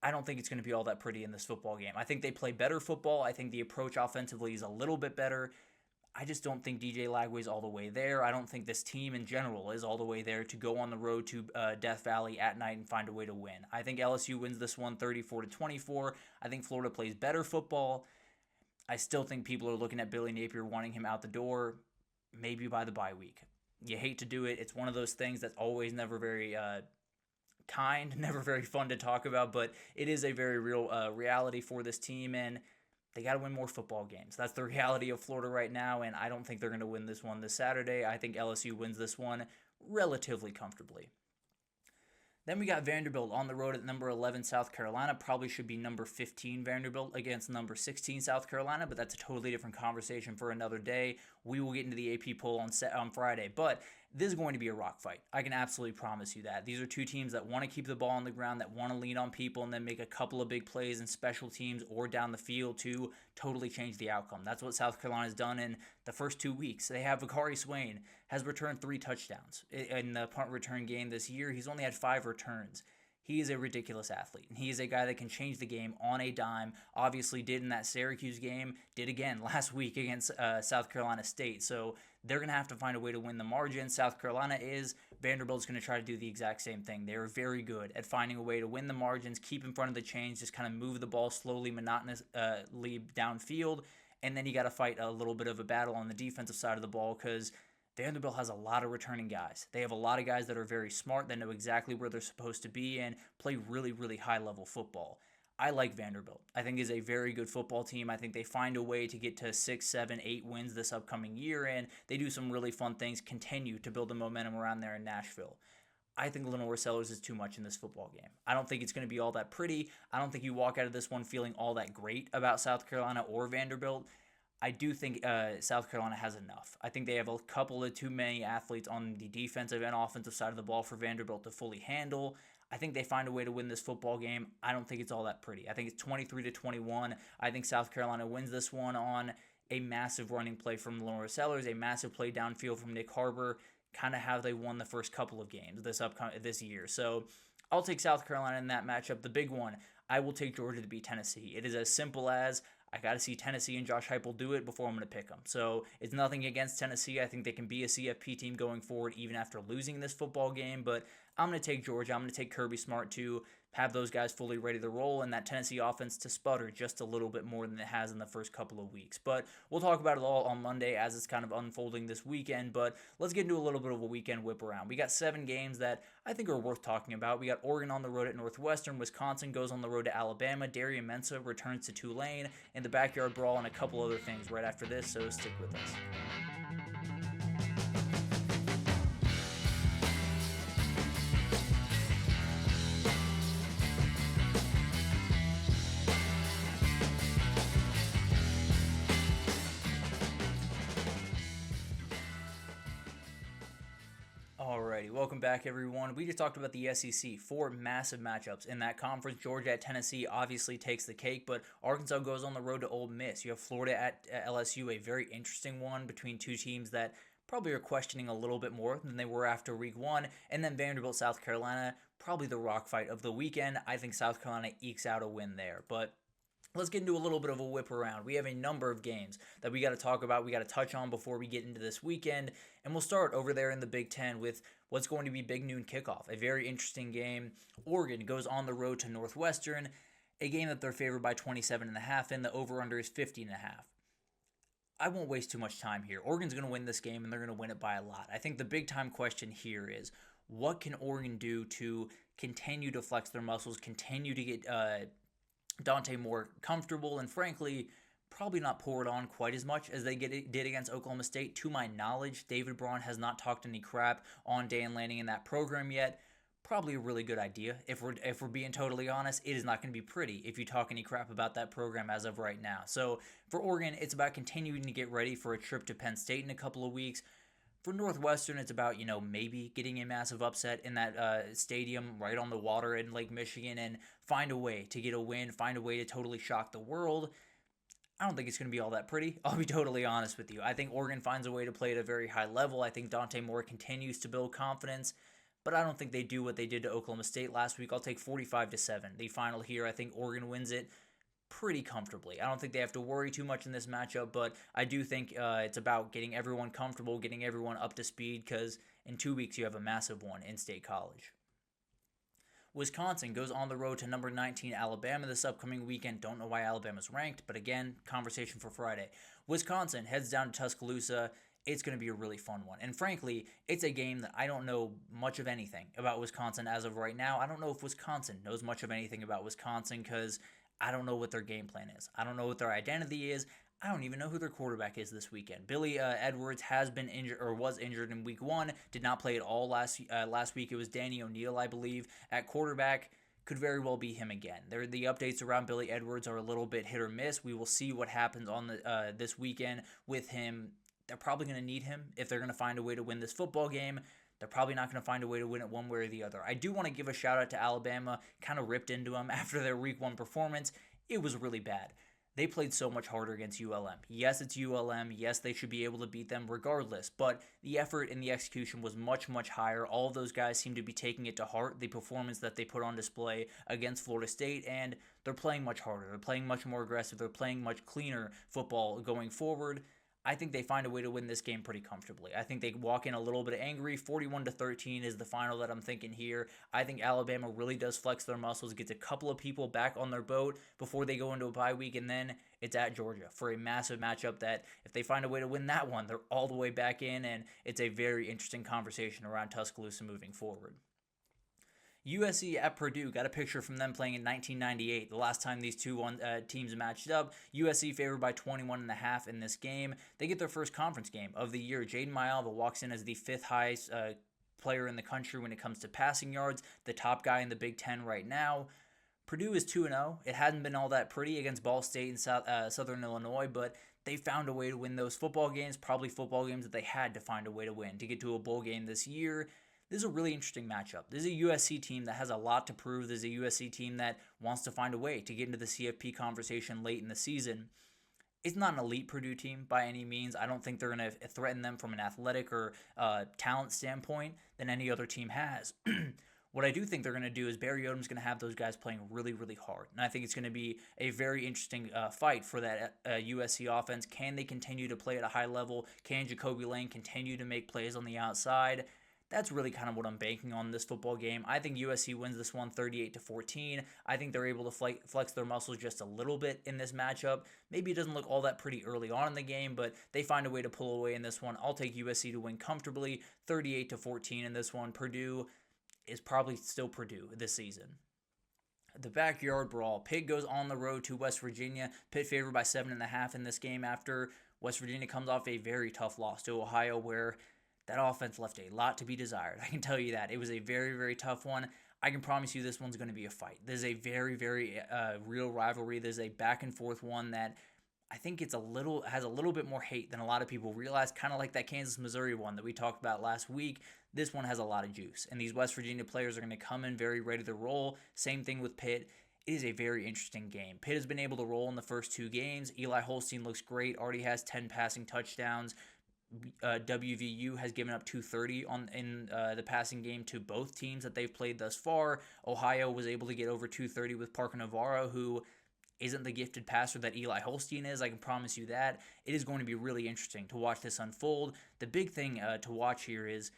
I don't think it's going to be all that pretty in this football game. I think they play better football. I think the approach offensively is a little bit better. I just don't think DJ Lagway's all the way there. I don't think this team in general is all the way there to go on the road to Death Valley at night and find a way to win. I think LSU wins this one 34-24. I think Florida plays better football. I still think people are looking at Billy Napier wanting him out the door, maybe by the bye week. You hate to do it. It's one of those things that's always never very kind, never very fun to talk about, but it is a very real reality for this team, and they got to win more football games. That's the reality of Florida right now, and I don't think they're going to win this one this Saturday. I think LSU wins this one relatively comfortably. Then we got Vanderbilt on the road at number 11 South Carolina. Probably should be number 15 Vanderbilt against number 16 South Carolina, but that's a totally different conversation for another day. We will get into the AP poll on Friday, but this is going to be a rock fight. I can absolutely promise you that. These are two teams that want to keep the ball on the ground, that want to lean on people, and then make a couple of big plays in special teams or down the field to totally change the outcome. That's what South Carolina's done in the first 2 weeks. They have Vakari Swain, has returned 3 touchdowns. In the punt return game this year, he's only had 5 returns. He is a ridiculous athlete, and he is a guy that can change the game on a dime. Obviously did in that Syracuse game, did again last week against South Carolina State. So they're going to have to find a way to win the margin. South Carolina is. Vanderbilt's going to try to do the exact same thing. They are very good at finding a way to win the margins, keep in front of the chains, just kind of move the ball slowly, monotonously downfield, and then you got to fight a little bit of a battle on the defensive side of the ball because Vanderbilt has a lot of returning guys. They have a lot of guys that are very smart, that know exactly where they're supposed to be, and play really, really high-level football. I like Vanderbilt. I think is a very good football team. I think they find a way to get to 6, 7, 8 wins this upcoming year, and they do some really fun things, continue to build the momentum around there in Nashville. I think Lenore Sellers is too much in this football game. I don't think it's going to be all that pretty. I don't think you walk out of this one feeling all that great about South Carolina or Vanderbilt. I do think South Carolina has enough. I think they have a couple of too many athletes on the defensive and offensive side of the ball for Vanderbilt to fully handle. I think they find a way to win this football game. I don't think it's all that pretty. I think it's 23-21. I think South Carolina wins this one on a massive running play from Lenore Sellers, a massive play downfield from Nick Harbor, kind of how they won the first couple of games this year. So I'll take South Carolina in that matchup. The big one, I will take Georgia to beat Tennessee. It is as simple as I got to see Tennessee and Josh Heupel do it before I'm going to pick them. So it's nothing against Tennessee. I think they can be a CFP team going forward even after losing this football game. But I'm going to take Georgia. I'm going to take Kirby Smart to have those guys fully ready to roll and that Tennessee offense to sputter just a little bit more than it has in the first couple of weeks. But we'll talk about it all on Monday as it's kind of unfolding this weekend. But let's get into a little bit of a weekend whip around. We got 7 games that I think are worth talking about. We got Oregon on the road at Northwestern. Wisconsin goes on the road to Alabama. Darian Mensah returns to Tulane in the backyard brawl and a couple other things right after this, so stick with us. Alrighty, welcome back everyone. We just talked about the SEC, 4 massive matchups in that conference. Georgia at Tennessee obviously takes the cake, but Arkansas goes on the road to Ole Miss. You have Florida at LSU, a very interesting one between two teams that probably are questioning a little bit more than they were after week 1, and then Vanderbilt, South Carolina, probably the rock fight of the weekend. I think South Carolina ekes out a win there, but let's get into a little bit of a whip around. We have a number of games that we got to talk about, we got to touch on before we get into this weekend, and we'll start over there in the Big Ten with what's going to be Big Noon Kickoff, a very interesting game. Oregon goes on the road to Northwestern, a game that they're favored by 27.5, and the over-under is 50.5. I won't waste too much time here. Oregon's going to win this game, and they're going to win it by a lot. I think the big-time question here is, what can Oregon do to continue to flex their muscles, continue to get Dante Moore comfortable, and frankly, probably not pour it on quite as much as they did against Oklahoma State. To my knowledge, David Braun has not talked any crap on Dan Lanning in that program yet. Probably a really good idea. If we're being totally honest, it is not going to be pretty if you talk any crap about that program as of right now. So for Oregon, it's about continuing to get ready for a trip to Penn State in a couple of weeks. For Northwestern, it's about, maybe getting a massive upset in that stadium right on the water in Lake Michigan and find a way to get a win, find a way to totally shock the world. I don't think it's going to be all that pretty. I'll be totally honest with you. I think Oregon finds a way to play at a very high level. I think Dante Moore continues to build confidence, but I don't think they do what they did to Oklahoma State last week. I'll take 45-7. The final here, I think Oregon wins it pretty comfortably. I don't think they have to worry too much in this matchup, but I do think it's about getting everyone comfortable, getting everyone up to speed, because in 2 weeks you have a massive one in State College. Wisconsin goes on the road to number 19 Alabama this upcoming weekend. Don't know why Alabama's ranked, but again, conversation for Friday. Wisconsin heads down to Tuscaloosa. It's going to be a really fun one. And frankly, it's a game that I don't know much of anything about Wisconsin as of right now. I don't know if Wisconsin knows much of anything about Wisconsin because I don't know what their game plan is. I don't know what their identity is. I don't even know who their quarterback is this weekend. Billy Edwards has been injured, or was injured in week 1. Did not play at all last week. It was Danny O'Neal, I believe, at quarterback. Could very well be him again. The updates around Billy Edwards are a little bit hit or miss. We will see what happens on this weekend with him. They're probably going to need him if they're going to find a way to win this football game. They're probably not going to find a way to win it one way or the other. I do want to give a shout out to Alabama. Kind of ripped into them after their week 1 performance. It was really bad. They played so much harder against ULM. Yes, it's ULM. Yes, they should be able to beat them regardless. But the effort and the execution was much, much higher. All of those guys seem to be taking it to heart, the performance that they put on display against Florida State, and they're playing much harder. They're playing much more aggressive. They're playing much cleaner football going forward. I think they find a way to win this game pretty comfortably. I think they walk in a little bit angry. 41-13 is the final that I'm thinking here. I think Alabama really does flex their muscles, gets a couple of people back on their boat before they go into a bye week, and then it's at Georgia for a massive matchup that if they find a way to win that one, they're all the way back in, and it's a very interesting conversation around Tuscaloosa moving forward. USC at Purdue, got a picture from them playing in 1998, the last time these two teams matched up. USC favored by 21.5 in this game. They get their first conference game of the year. Jaden Maiava walks in as the 5th highest player in the country when it comes to passing yards, the top guy in the Big Ten right now. Purdue is 2-0. It hasn't been all that pretty against Ball State and Southern Illinois, but they found a way to win those football games, probably football games that they had to find a way to win to get to a bowl game this year. This is a really interesting matchup. This is a USC team that has a lot to prove. This is a USC team that wants to find a way to get into the CFP conversation late in the season. It's not an elite Purdue team by any means. I don't think they're going to threaten them from an athletic or talent standpoint than any other team has. What I do think they're going to do is Barry Odom's going to have those guys playing really, really hard. And I think it's going to be a very interesting fight for that USC offense. Can they continue to play at a high level? Can Jacoby Lane continue to make plays on the outside? That's really kind of what I'm banking on this football game. I think USC wins this one 38-14. I think they're able to flex their muscles just a little bit in this matchup. Maybe it doesn't look all that pretty early on in the game, but they find a way to pull away in this one. I'll take USC to win comfortably 38-14 in this one. Purdue is probably still Purdue this season. The backyard brawl. Pitt goes on the road to West Virginia. Pitt favored by 7.5 in this game after West Virginia comes off a very tough loss to Ohio where that offense left a lot to be desired. I can tell you that. It was a very, very tough one. I can promise you this one's going to be a fight. This is a very, very real rivalry. There's a back-and-forth one that I think has a little bit more hate than a lot of people realize, kind of like that Kansas-Missouri one that we talked about last week. This one has a lot of juice, and these West Virginia players are going to come in very ready to roll. Same thing with Pitt. It is a very interesting game. Pitt has been able to roll in the first 2 games. Eli Holstein looks great, already has 10 passing touchdowns. WVU has given up 230 in the passing game to both teams that they've played thus far. Ohio was able to get over 230 with Parker Navarro, who isn't the gifted passer that Eli Holstein is. I can promise you that. It is going to be really interesting to watch this unfold. The big thing to watch here is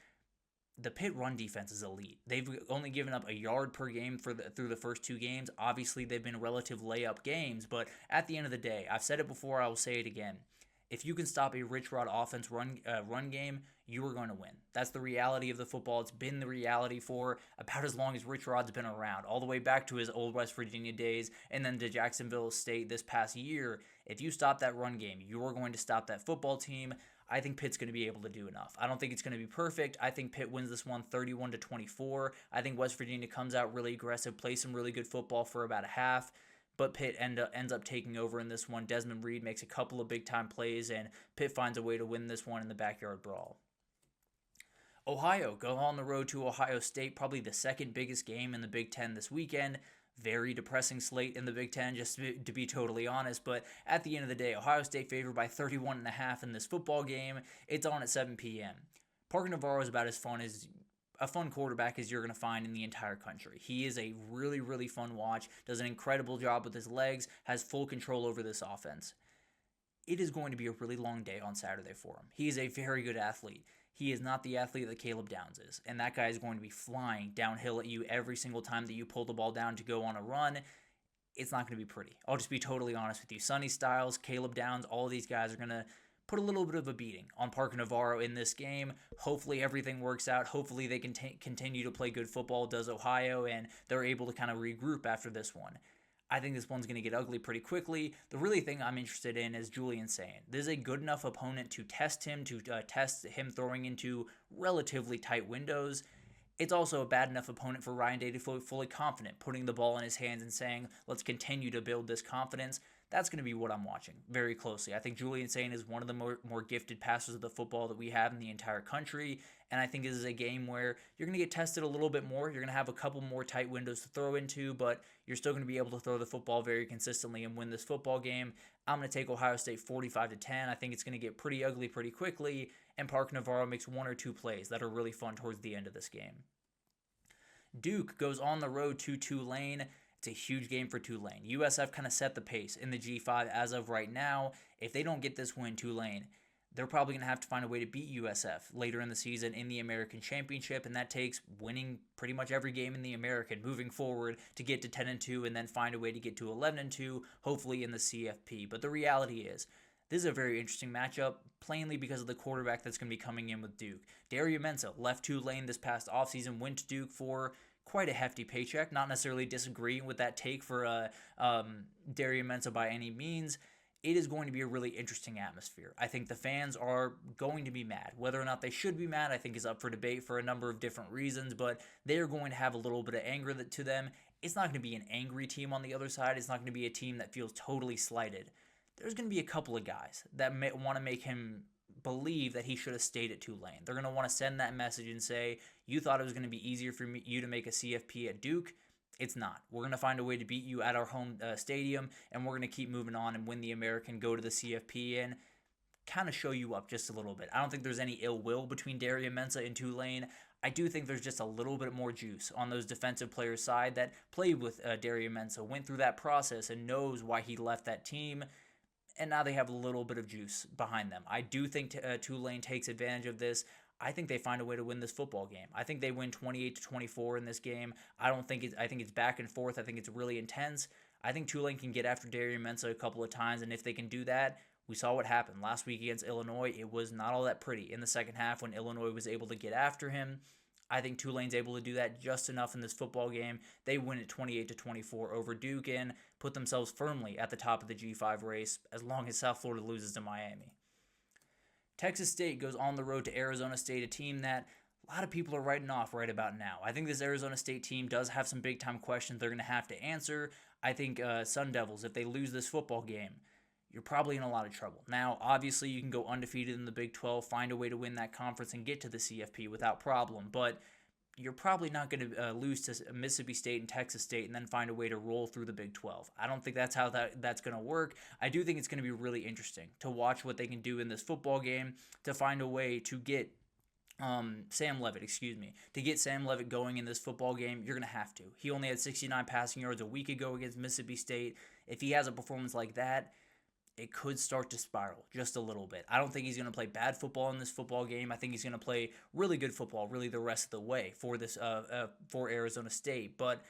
the Pitt run defense is elite. They've only given up a yard per game through the first 2 games. Obviously, they've been relative layup games, but at the end of the day, I've said it before, I will say it again. If you can stop a Rich Rod offense run game, you are going to win. That's the reality of the football. It's been the reality for about as long as Rich Rod's been around, all the way back to his old West Virginia days and then to Jacksonville State this past year. If you stop that run game, you are going to stop that football team. I think Pitt's going to be able to do enough. I don't think it's going to be perfect. I think Pitt wins this one 31-24. I think West Virginia comes out really aggressive, plays some really good football for about a half. But Pitt ends up taking over in this one. Desmond Reed makes a couple of big-time plays, and Pitt finds a way to win this one in the backyard brawl. Ohio go on the road to Ohio State, probably the second biggest game in the Big Ten this weekend. Very depressing slate in the Big Ten, just to be totally honest. But at the end of the day, Ohio State favored by 31.5 in this football game. It's on at 7 p.m. Parker Navarro is about as fun as a fun quarterback as you're going to find in the entire country. He is a really, really fun watch, does an incredible job with his legs, has full control over this offense. It is going to be a really long day on Saturday for him. He is a very good athlete. He is not the athlete that Caleb Downs is, and that guy is going to be flying downhill at you every single time that you pull the ball down to go on a run. It's not going to be pretty. I'll just be totally honest with you. Sonny Styles, Caleb Downs, all of these guys are going to put a little bit of a beating on Parker Navarro in this game. Hopefully everything works out. Hopefully they can continue to play good football, does Ohio, and they're able to kind of regroup after this one. I think this one's going to get ugly pretty quickly. The really thing I'm interested in is Julian Sayin. This is a good enough opponent to test him, test him throwing into relatively tight windows. It's also a bad enough opponent for Ryan Day to feel fully confident, putting the ball in his hands and saying, let's continue to build this confidence. That's going to be what I'm watching very closely. I think Julian Sayin is one of the more gifted passers of the football that we have in the entire country, and I think this is a game where you're going to get tested a little bit more. You're going to have a couple more tight windows to throw into, but you're still going to be able to throw the football very consistently and win this football game. I'm going to take Ohio State 45-10. I think it's going to get pretty ugly pretty quickly, and Parker Navarro makes one or two plays that are really fun towards the end of this game. Duke goes on the road to Tulane. It's a huge game for Tulane. USF kind of set the pace in the G5 as of right now. If they don't get this win, Tulane, they're probably going to have to find a way to beat USF later in the season in the American Championship, and that takes winning pretty much every game in the American moving forward to get to 10-2 and then find a way to get to 11-2, hopefully in the CFP. But the reality is, this is a very interesting matchup, plainly because of the quarterback that's going to be coming in with Duke. Dario Mensa left Tulane this past offseason, went to Duke for quite a hefty paycheck. Not necessarily disagreeing with that take for Dario Mensa by any means. It is going to be a really interesting atmosphere. I think the fans are going to be mad. Whether or not they should be mad, I think is up for debate for a number of different reasons, but they are going to have a little bit of anger to them. It's not going to be an angry team on the other side. It's not going to be a team that feels totally slighted. There's going to be a couple of guys that want to make him believe that he should have stayed at Tulane. They're going to want to send that message and say, you thought it was going to be easier for you to make a CFP at Duke. It's not. We're going to find a way to beat you at our home stadium, and we're going to keep moving on and win the American, go to the CFP, and kind of show you up just a little bit. I don't think there's any ill will between Dario Mensa and Tulane. I do think there's just a little bit more juice on those defensive players' side that played with Dario Mensa, went through that process, and knows why he left that team. And now they have a little bit of juice behind them. I do think Tulane takes advantage of this. I think they find a way to win this football game. I think they win 28-24 in this game. I think it's back and forth. I think it's really intense. I think Tulane can get after Dario Mensa a couple of times, and if they can do that, we saw what happened last week against Illinois. It was not all that pretty in the second half when Illinois was able to get after him. I think Tulane's able to do that just enough in this football game. They win it 28-24 over Duke and put themselves firmly at the top of the G5 race as long as South Florida loses to Miami. Texas State goes on the road to Arizona State, a team that a lot of people are writing off right about now. I think this Arizona State team does have some big-time questions they're going to have to answer. I think Sun Devils, if they lose this football game, you're probably in a lot of trouble. Now, obviously, you can go undefeated in the Big 12, find a way to win that conference and get to the CFP without problem, but you're probably not going to lose to Mississippi State and Texas State and then find a way to roll through the Big 12. I don't think that's how that's going to work. I do think it's going to be really interesting to watch what they can do in this football game to find a way to get Sam Leavitt going in this football game. You're going to have to. He only had 69 passing yards a week ago against Mississippi State. If he has a performance like that, it could start to spiral just a little bit. I don't think he's going to play bad football in this football game. I think he's going to play really good football really the rest of the way for this for Arizona State. But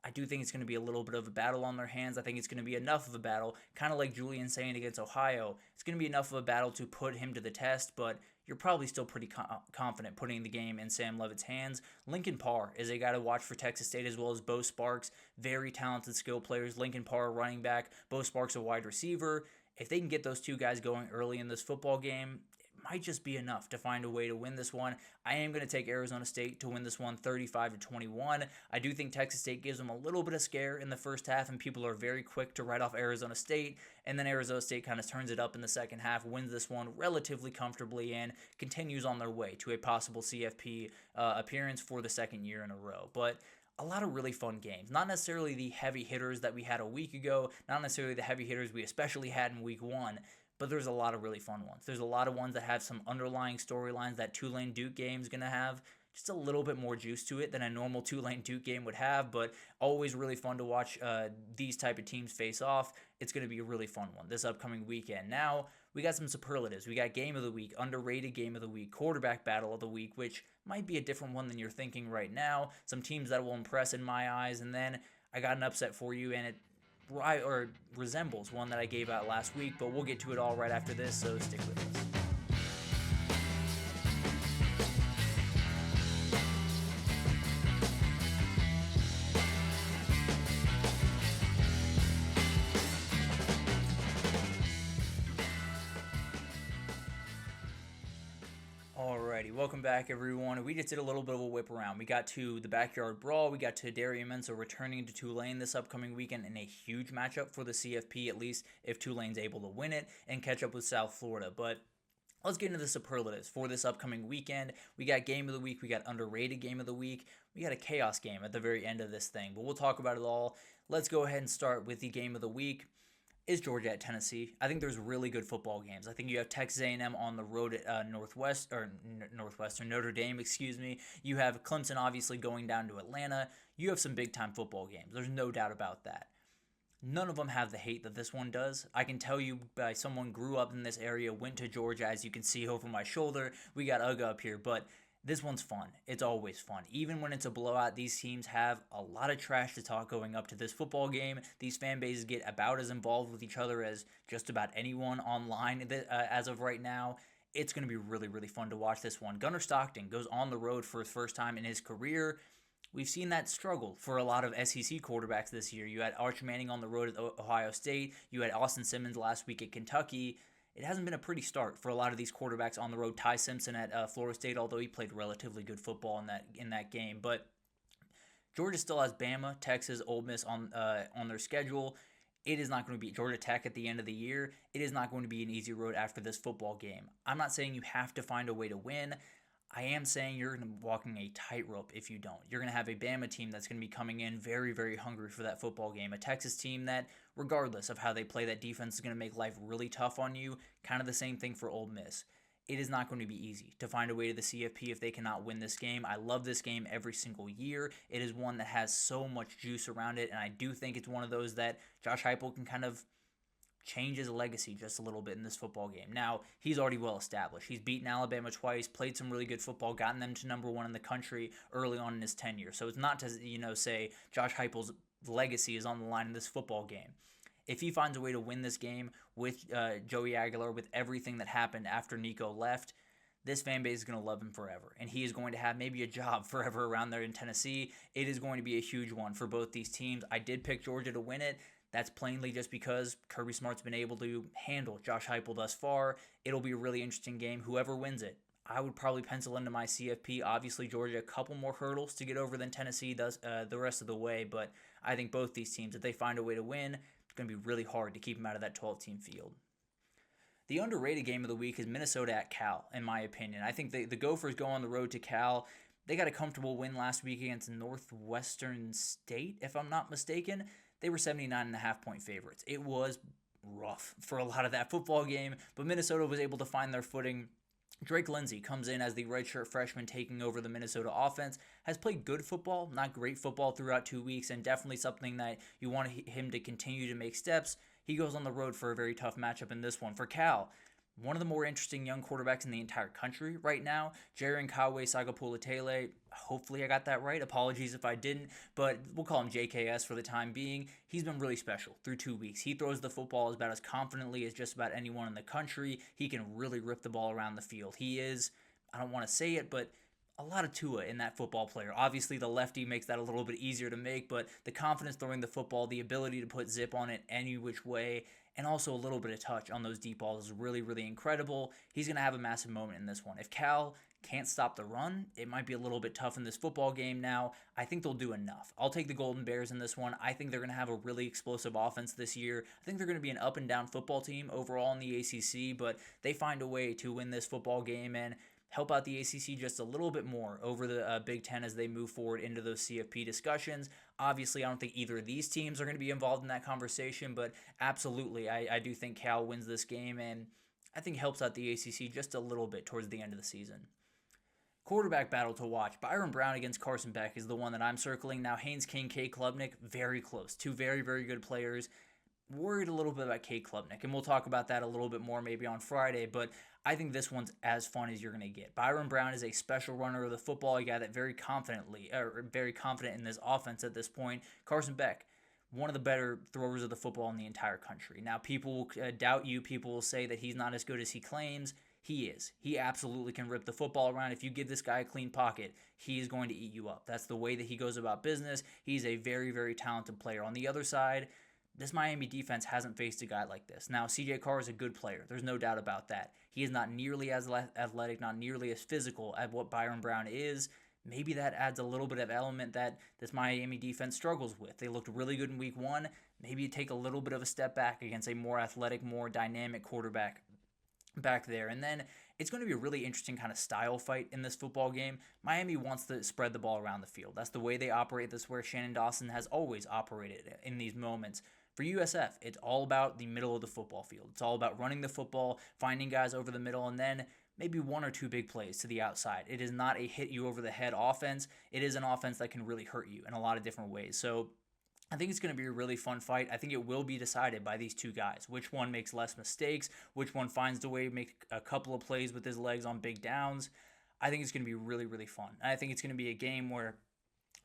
I do think it's going to be a little bit of a battle on their hands. I think it's going to be enough of a battle, kind of like Julian Sayin against Ohio. It's going to be enough of a battle to put him to the test, but you're probably still pretty confident putting the game in Sam Leavitt's hands. Lincoln Parr is a guy to watch for Texas State, as well as Bo Sparks. Very talented skill players. Lincoln Parr, running back. Bo Sparks, a wide receiver. If they can get those two guys going early in this football game, it might just be enough to find a way to win this one. I am going to take Arizona State to win this one 35-21. I do think Texas State gives them a little bit of scare in the first half, and people are very quick to write off Arizona State, and then Arizona State kind of turns it up in the second half, wins this one relatively comfortably, and continues on their way to a possible CFP appearance for the second year in a row. But a lot of really fun games. Not necessarily the heavy hitters that we had a week ago, not necessarily the heavy hitters we especially had in week one, but there's a lot of really fun ones. There's a lot of ones that have some underlying storylines that Tulane-Duke game is going to have. just a little bit more juice to it than a normal Tulane Duke game would have, but always really fun to watch these type of teams face off. It's going to be a really fun one this upcoming weekend. Now, we got some superlatives. We got game of the week, underrated game of the week, quarterback battle of the week, which might be a different one than you're thinking right now. Some teams that will impress in my eyes, and then I got an upset for you, and it resembles one that I gave out last week, but we'll get to it all right after this, so stick with us. Alrighty, welcome back everyone. We just did a little bit of a whip around. We got to the backyard brawl. We got to Darian Menso returning to Tulane this upcoming weekend in a huge matchup for the CFP, at least if Tulane's able to win it and catch up with South Florida. But let's get into the superlatives for this upcoming weekend. We got game of the week. We got underrated game of the week. We got a chaos game at the very end of this thing, but we'll talk about it all. Let's go ahead and start with the game of the week. Is Georgia at Tennessee? I think there's really good football games. I think you have Texas A&M on the road at Northwestern Notre Dame, excuse me. You have Clemson obviously going down to Atlanta. You have some big-time football games. There's no doubt about that. None of them have the hate that this one does. I can tell you by someone grew up in this area, went to Georgia, as you can see over my shoulder. We got UGA up here, but this one's fun. It's always fun. Even when it's a blowout, these teams have a lot of trash to talk going up to this football game. These fan bases get about as involved with each other as just about anyone online as of right now. It's going to be really, really fun to watch this one. Gunner Stockton goes on the road for his first time in his career. We've seen that struggle for a lot of SEC quarterbacks this year. You had Arch Manning on the road at Ohio State. You had Austin Simmons last week at Kentucky. It hasn't been a pretty start for a lot of these quarterbacks on the road. Ty Simpson at Florida State, although he played relatively good football in that game. But Georgia still has Bama, Texas, Ole Miss on their schedule. It is not going to be Georgia Tech at the end of the year. It is not going to be an easy road after this football game. I'm not saying you have to find a way to win. I am saying you're going to be walking a tightrope if you don't. You're going to have a Bama team that's going to be coming in very, very hungry for that football game. A Texas team that, regardless of how they play, that defense is going to make life really tough on you. Kind of the same thing for Ole Miss. It is not going to be easy to find a way to the CFP if they cannot win this game. I love this game every single year. It is one that has so much juice around it, and I do think it's one of those that Josh Heupel can kind of change his legacy just a little bit in this football game. Now, he's already well established. He's beaten Alabama twice, played some really good football, gotten them to number one in the country early on in his tenure. So it's not to, say Josh Heupel's legacy is on the line in this football game. If he finds a way to win this game with Joey Aguilar, with everything that happened after Nico left, this fan base is going to love him forever. And he is going to have maybe a job forever around there in Tennessee. It is going to be a huge one for both these teams. I did pick Georgia to win it. That's plainly just because Kirby Smart's been able to handle Josh Heupel thus far. It'll be a really interesting game. Whoever wins it, I would probably pencil into my CFP. Obviously, Georgia, a couple more hurdles to get over than Tennessee does the rest of the way. But I think both these teams, if they find a way to win, it's going to be really hard to keep them out of that 12-team field. The underrated game of the week is Minnesota at Cal, in my opinion. I think the Gophers go on the road to Cal. They got a comfortable win last week against Northwestern State, if I'm not mistaken. They were 79.5-point favorites. It was rough for a lot of that football game, but Minnesota was able to find their footing. Drake Lindsey comes in as the redshirt freshman taking over the Minnesota offense, has played good football, not great football throughout 2 weeks, and definitely something that you want him to continue to make steps. He goes on the road for a very tough matchup in this one. For Cal, one of the more interesting young quarterbacks in the entire country right now, Jaren Kawe Sagapulitele. Hopefully I got that right. Apologies if I didn't, but we'll call him JKS for the time being. He's been really special through 2 weeks. He throws the football about as confidently as just about anyone in the country. He can really rip the ball around the field. He is, I don't want to say it, but a lot of Tua in that football player. Obviously, the lefty makes that a little bit easier to make, but the confidence throwing the football, the ability to put zip on it any which way, and also a little bit of touch on those deep balls is really, really incredible. He's going to have a massive moment in this one. If Cal can't stop the run, it might be a little bit tough in this football game now. I think they'll do enough. I'll take the Golden Bears in this one. I think they're going to have a really explosive offense this year. I think they're going to be an up-and-down football team overall in the ACC, but they find a way to win this football game and help out the ACC just a little bit more over the Big Ten as they move forward into those CFP discussions. Obviously, I don't think either of these teams are going to be involved in that conversation, but absolutely, I do think Cal wins this game, and I think helps out the ACC just a little bit towards the end of the season. Quarterback battle to watch. Byron Brown against Carson Beck is the one that I'm circling. Now, Haynes King, Cade Klubnik, very close. Two very, very good players. Worried a little bit about Cade Klubnik, and we'll talk about that a little bit more maybe on Friday, but I think this one's as fun as you're going to get. Byron Brown is a special runner of the football, a guy that very confident in this offense at this point. Carson Beck, one of the better throwers of the football in the entire country. Now, people will doubt you. People will say that he's not as good as he claims. He is. He absolutely can rip the football around. If you give this guy a clean pocket, he is going to eat you up. That's the way that he goes about business. He's a very, very talented player. On the other side, this Miami defense hasn't faced a guy like this. Now, CJ Carr is a good player. There's no doubt about that. He is not nearly as athletic, not nearly as physical as what Byron Brown is. Maybe that adds a little bit of element that this Miami defense struggles with. They looked really good in week one. Maybe you take a little bit of a step back against a more athletic, more dynamic quarterback back there. And then it's going to be a really interesting kind of style fight in this football game. Miami wants to spread the ball around the field. That's the way they operate. That's where Shannon Dawson has always operated in these moments. For USF, it's all about the middle of the football field. It's all about running the football, finding guys over the middle, and then maybe one or two big plays to the outside. It is not a hit you over the head offense. It is an offense that can really hurt you in a lot of different ways. So I think it's going to be a really fun fight. I think it will be decided by these two guys. Which one makes less mistakes, which one finds the way to make a couple of plays with his legs on big downs. I think it's going to be really, really fun. And I think it's going to be a game where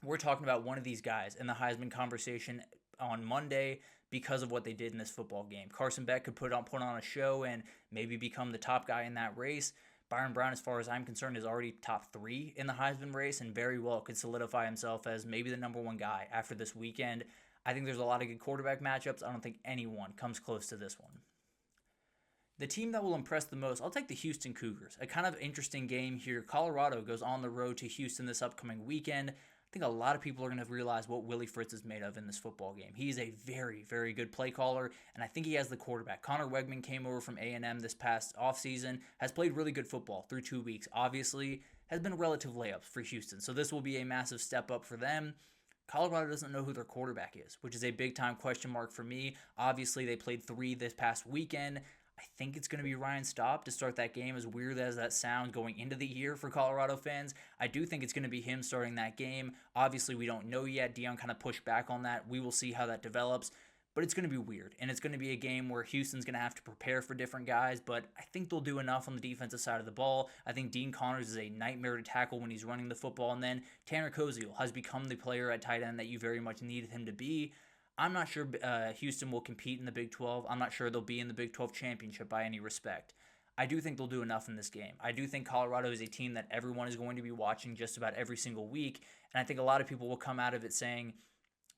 we're talking about one of these guys in the Heisman conversation on Monday because of what they did in this football game. Carson Beck could put on a show and maybe become the top guy in that race. Byron Brown, as far as I'm concerned, is already top 3 in the Heisman race and very well could solidify himself as maybe the number 1 guy after this weekend. I think there's a lot of good quarterback matchups. I don't think anyone comes close to this one. The team that will impress the most, I'll take the Houston Cougars. A kind of interesting game here. Colorado goes on the road to Houston this upcoming weekend. I think a lot of people are going to realize what Willie Fritz is made of in this football game. He's a very, very good play caller, and I think he has the quarterback. Connor Wegman came over from A&M this past offseason, has played really good football through 2 weeks. Obviously, has been relative layups for Houston, so this will be a massive step up for them. Colorado doesn't know who their quarterback is, which is a big-time question mark for me. Obviously, they played 3 this past weekend. I think it's going to be Ryan Staub to start that game, as weird as that sounds going into the year for Colorado fans. I do think it's going to be him starting that game. Obviously, we don't know yet. Deion kind of pushed back on that. We will see how that develops, but it's going to be weird, and it's going to be a game where Houston's going to have to prepare for different guys, but I think they'll do enough on the defensive side of the ball. I think Dean Connors is a nightmare to tackle when he's running the football, and then Tanner Koziel has become the player at tight end that you very much needed him to be. I'm not sure Houston will compete in the Big 12. I'm not sure they'll be in the Big 12 championship by any respect. I do think they'll do enough in this game. I do think Colorado is a team that everyone is going to be watching just about every single week, and I think a lot of people will come out of it saying,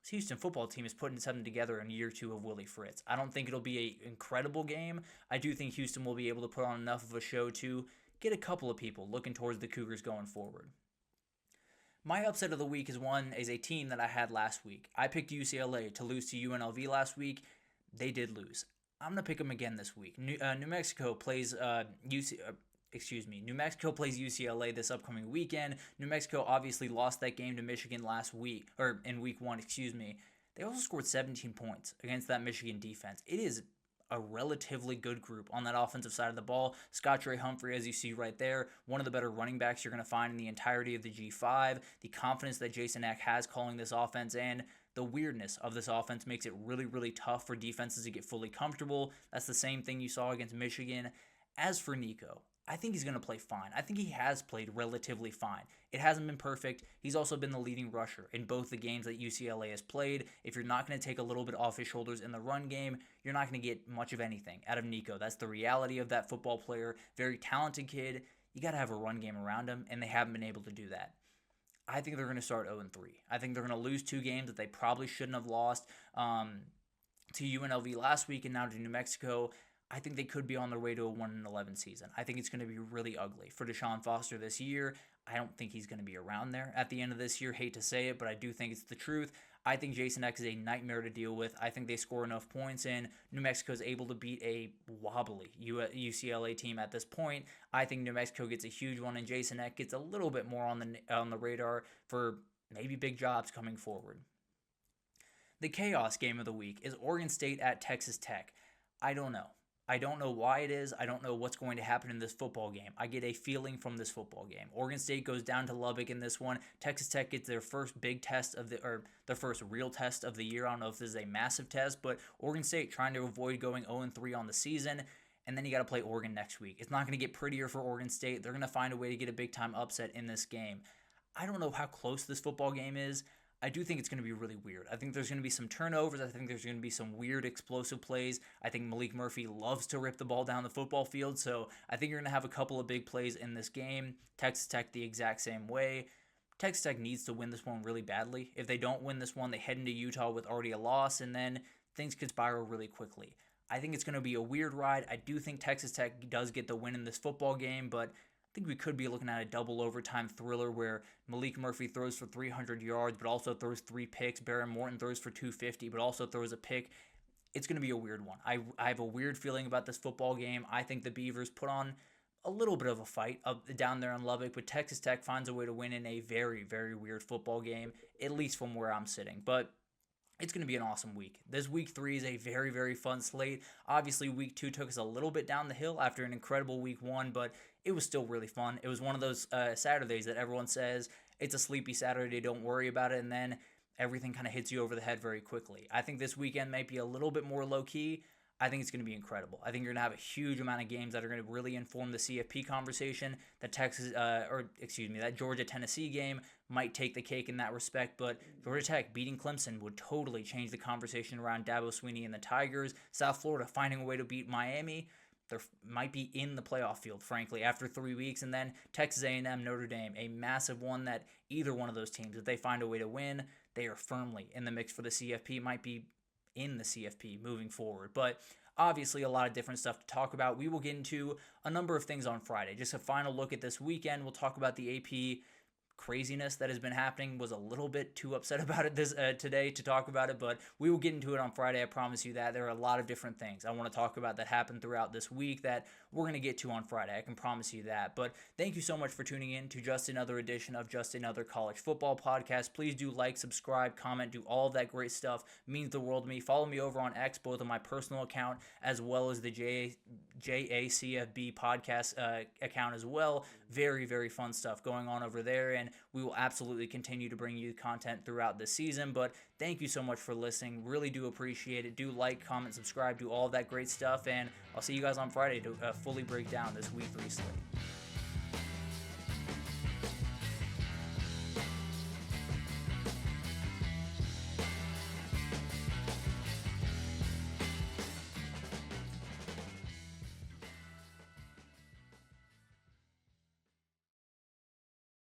this Houston football team is putting something together in year 2 of Willie Fritz. I don't think it'll be an incredible game. I do think Houston will be able to put on enough of a show to get a couple of people looking towards the Cougars going forward. My upset of the week is a team that I had last week. I picked UCLA to lose to UNLV last week. They did lose. I'm going to pick them again this week. New Mexico plays New Mexico plays UCLA this upcoming weekend. New Mexico obviously lost that game to Michigan in week 1, They also scored 17 points against that Michigan defense. It is a relatively good group on that offensive side of the ball. Scott Trey Humphrey, as you see right there, one of the better running backs you're going to find in the entirety of the G5. The confidence that Jason Eck has calling this offense and the weirdness of this offense makes it really, really tough for defenses to get fully comfortable. That's the same thing you saw against Michigan. As for Nico, I think he's going to play fine. I think he has played relatively fine. It hasn't been perfect. He's also been the leading rusher in both the games that UCLA has played. If you're not going to take a little bit off his shoulders in the run game, you're not going to get much of anything out of Nico. That's the reality of that football player. Very talented kid. You got to have a run game around him, and they haven't been able to do that. I think they're going to start 0-3. I think they're going to lose 2 games that they probably shouldn't have lost to UNLV last week and now to New Mexico. I think they could be on their way to a 1-11 season. I think it's going to be really ugly for Deshaun Foster this year. I don't think he's going to be around there at the end of this year. Hate to say it, but I do think it's the truth. I think Jason Eck is a nightmare to deal with. I think they score enough points, and New Mexico is able to beat a wobbly UCLA team at this point. I think New Mexico gets a huge one, and Jason Eck gets a little bit more on the radar for maybe big jobs coming forward. The chaos game of the week is Oregon State at Texas Tech. I don't know. I don't know why it is. I don't know what's going to happen in this football game. I get a feeling from this football game. Oregon State goes down to Lubbock in this one. Texas Tech gets their first big test or their first real test of the year. I don't know if this is a massive test, but Oregon State trying to avoid going 0-3 on the season. And then you got to play Oregon next week. It's not going to get prettier for Oregon State. They're going to find a way to get a big-time upset in this game. I don't know how close this football game is. I do think it's going to be really weird. I think there's going to be some turnovers. I think there's going to be some weird explosive plays. I think Malik Murphy loves to rip the ball down the football field, so I think you're going to have a couple of big plays in this game. Texas Tech the exact same way. Texas Tech needs to win this one really badly. If they don't win this one, they head into Utah with already a loss, and then things could spiral really quickly. I think it's going to be a weird ride. I do think Texas Tech does get the win in this football game, but I think we could be looking at a double overtime thriller where Malik Murphy throws for 300 yards, but also throws 3 picks. Barron Morton throws for 250, but also throws a pick. It's going to be a weird one. I have a weird feeling about this football game. I think the Beavers put on a little bit of a fight up down there in Lubbock, but Texas Tech finds a way to win in a very, very weird football game, at least from where I'm sitting. But it's going to be an awesome week. This week 3 is a very, very fun slate. Obviously, week 2 took us a little bit down the hill after an incredible week 1, but it was still really fun. It was one of those Saturdays that everyone says, it's a sleepy Saturday, don't worry about it, and then everything kind of hits you over the head very quickly. I think this weekend might be a little bit more low-key. I think it's going to be incredible. I think you're going to have a huge amount of games that are going to really inform the CFP conversation. That Georgia-Tennessee game might take the cake in that respect, but Georgia Tech beating Clemson would totally change the conversation around Dabo Swinney and the Tigers. South Florida finding a way to beat Miami. They might be in the playoff field, frankly, after 3 weeks. And then Texas A&M, Notre Dame, a massive one that either one of those teams, if they find a way to win, they are firmly in the mix for the CFP, might be in the CFP moving forward. But obviously a lot of different stuff to talk about. We will get into a number of things on Friday. Just a final look at this weekend. We'll talk about the AP craziness that has been happening. Was a little bit too upset about it today to talk about it, but we will get into it on Friday. I promise you that. There are a lot of different things I want to talk about that happened throughout this week that we're going to get to on Friday. I can promise you that. But thank you so much for tuning in to just another edition of Just Another College Football Podcast. Please do like, subscribe, comment, do all of that great stuff. It means the world to me. Follow me over on X, both on my personal account as well as the JACFB podcast account as well. Very, very fun stuff going on over there, and we will absolutely continue to bring you content throughout the season. But thank you so much for listening. Really do appreciate it. Do like, comment, subscribe, do all of that great stuff, and I'll see you guys on Friday to fully break down this week 3 slate.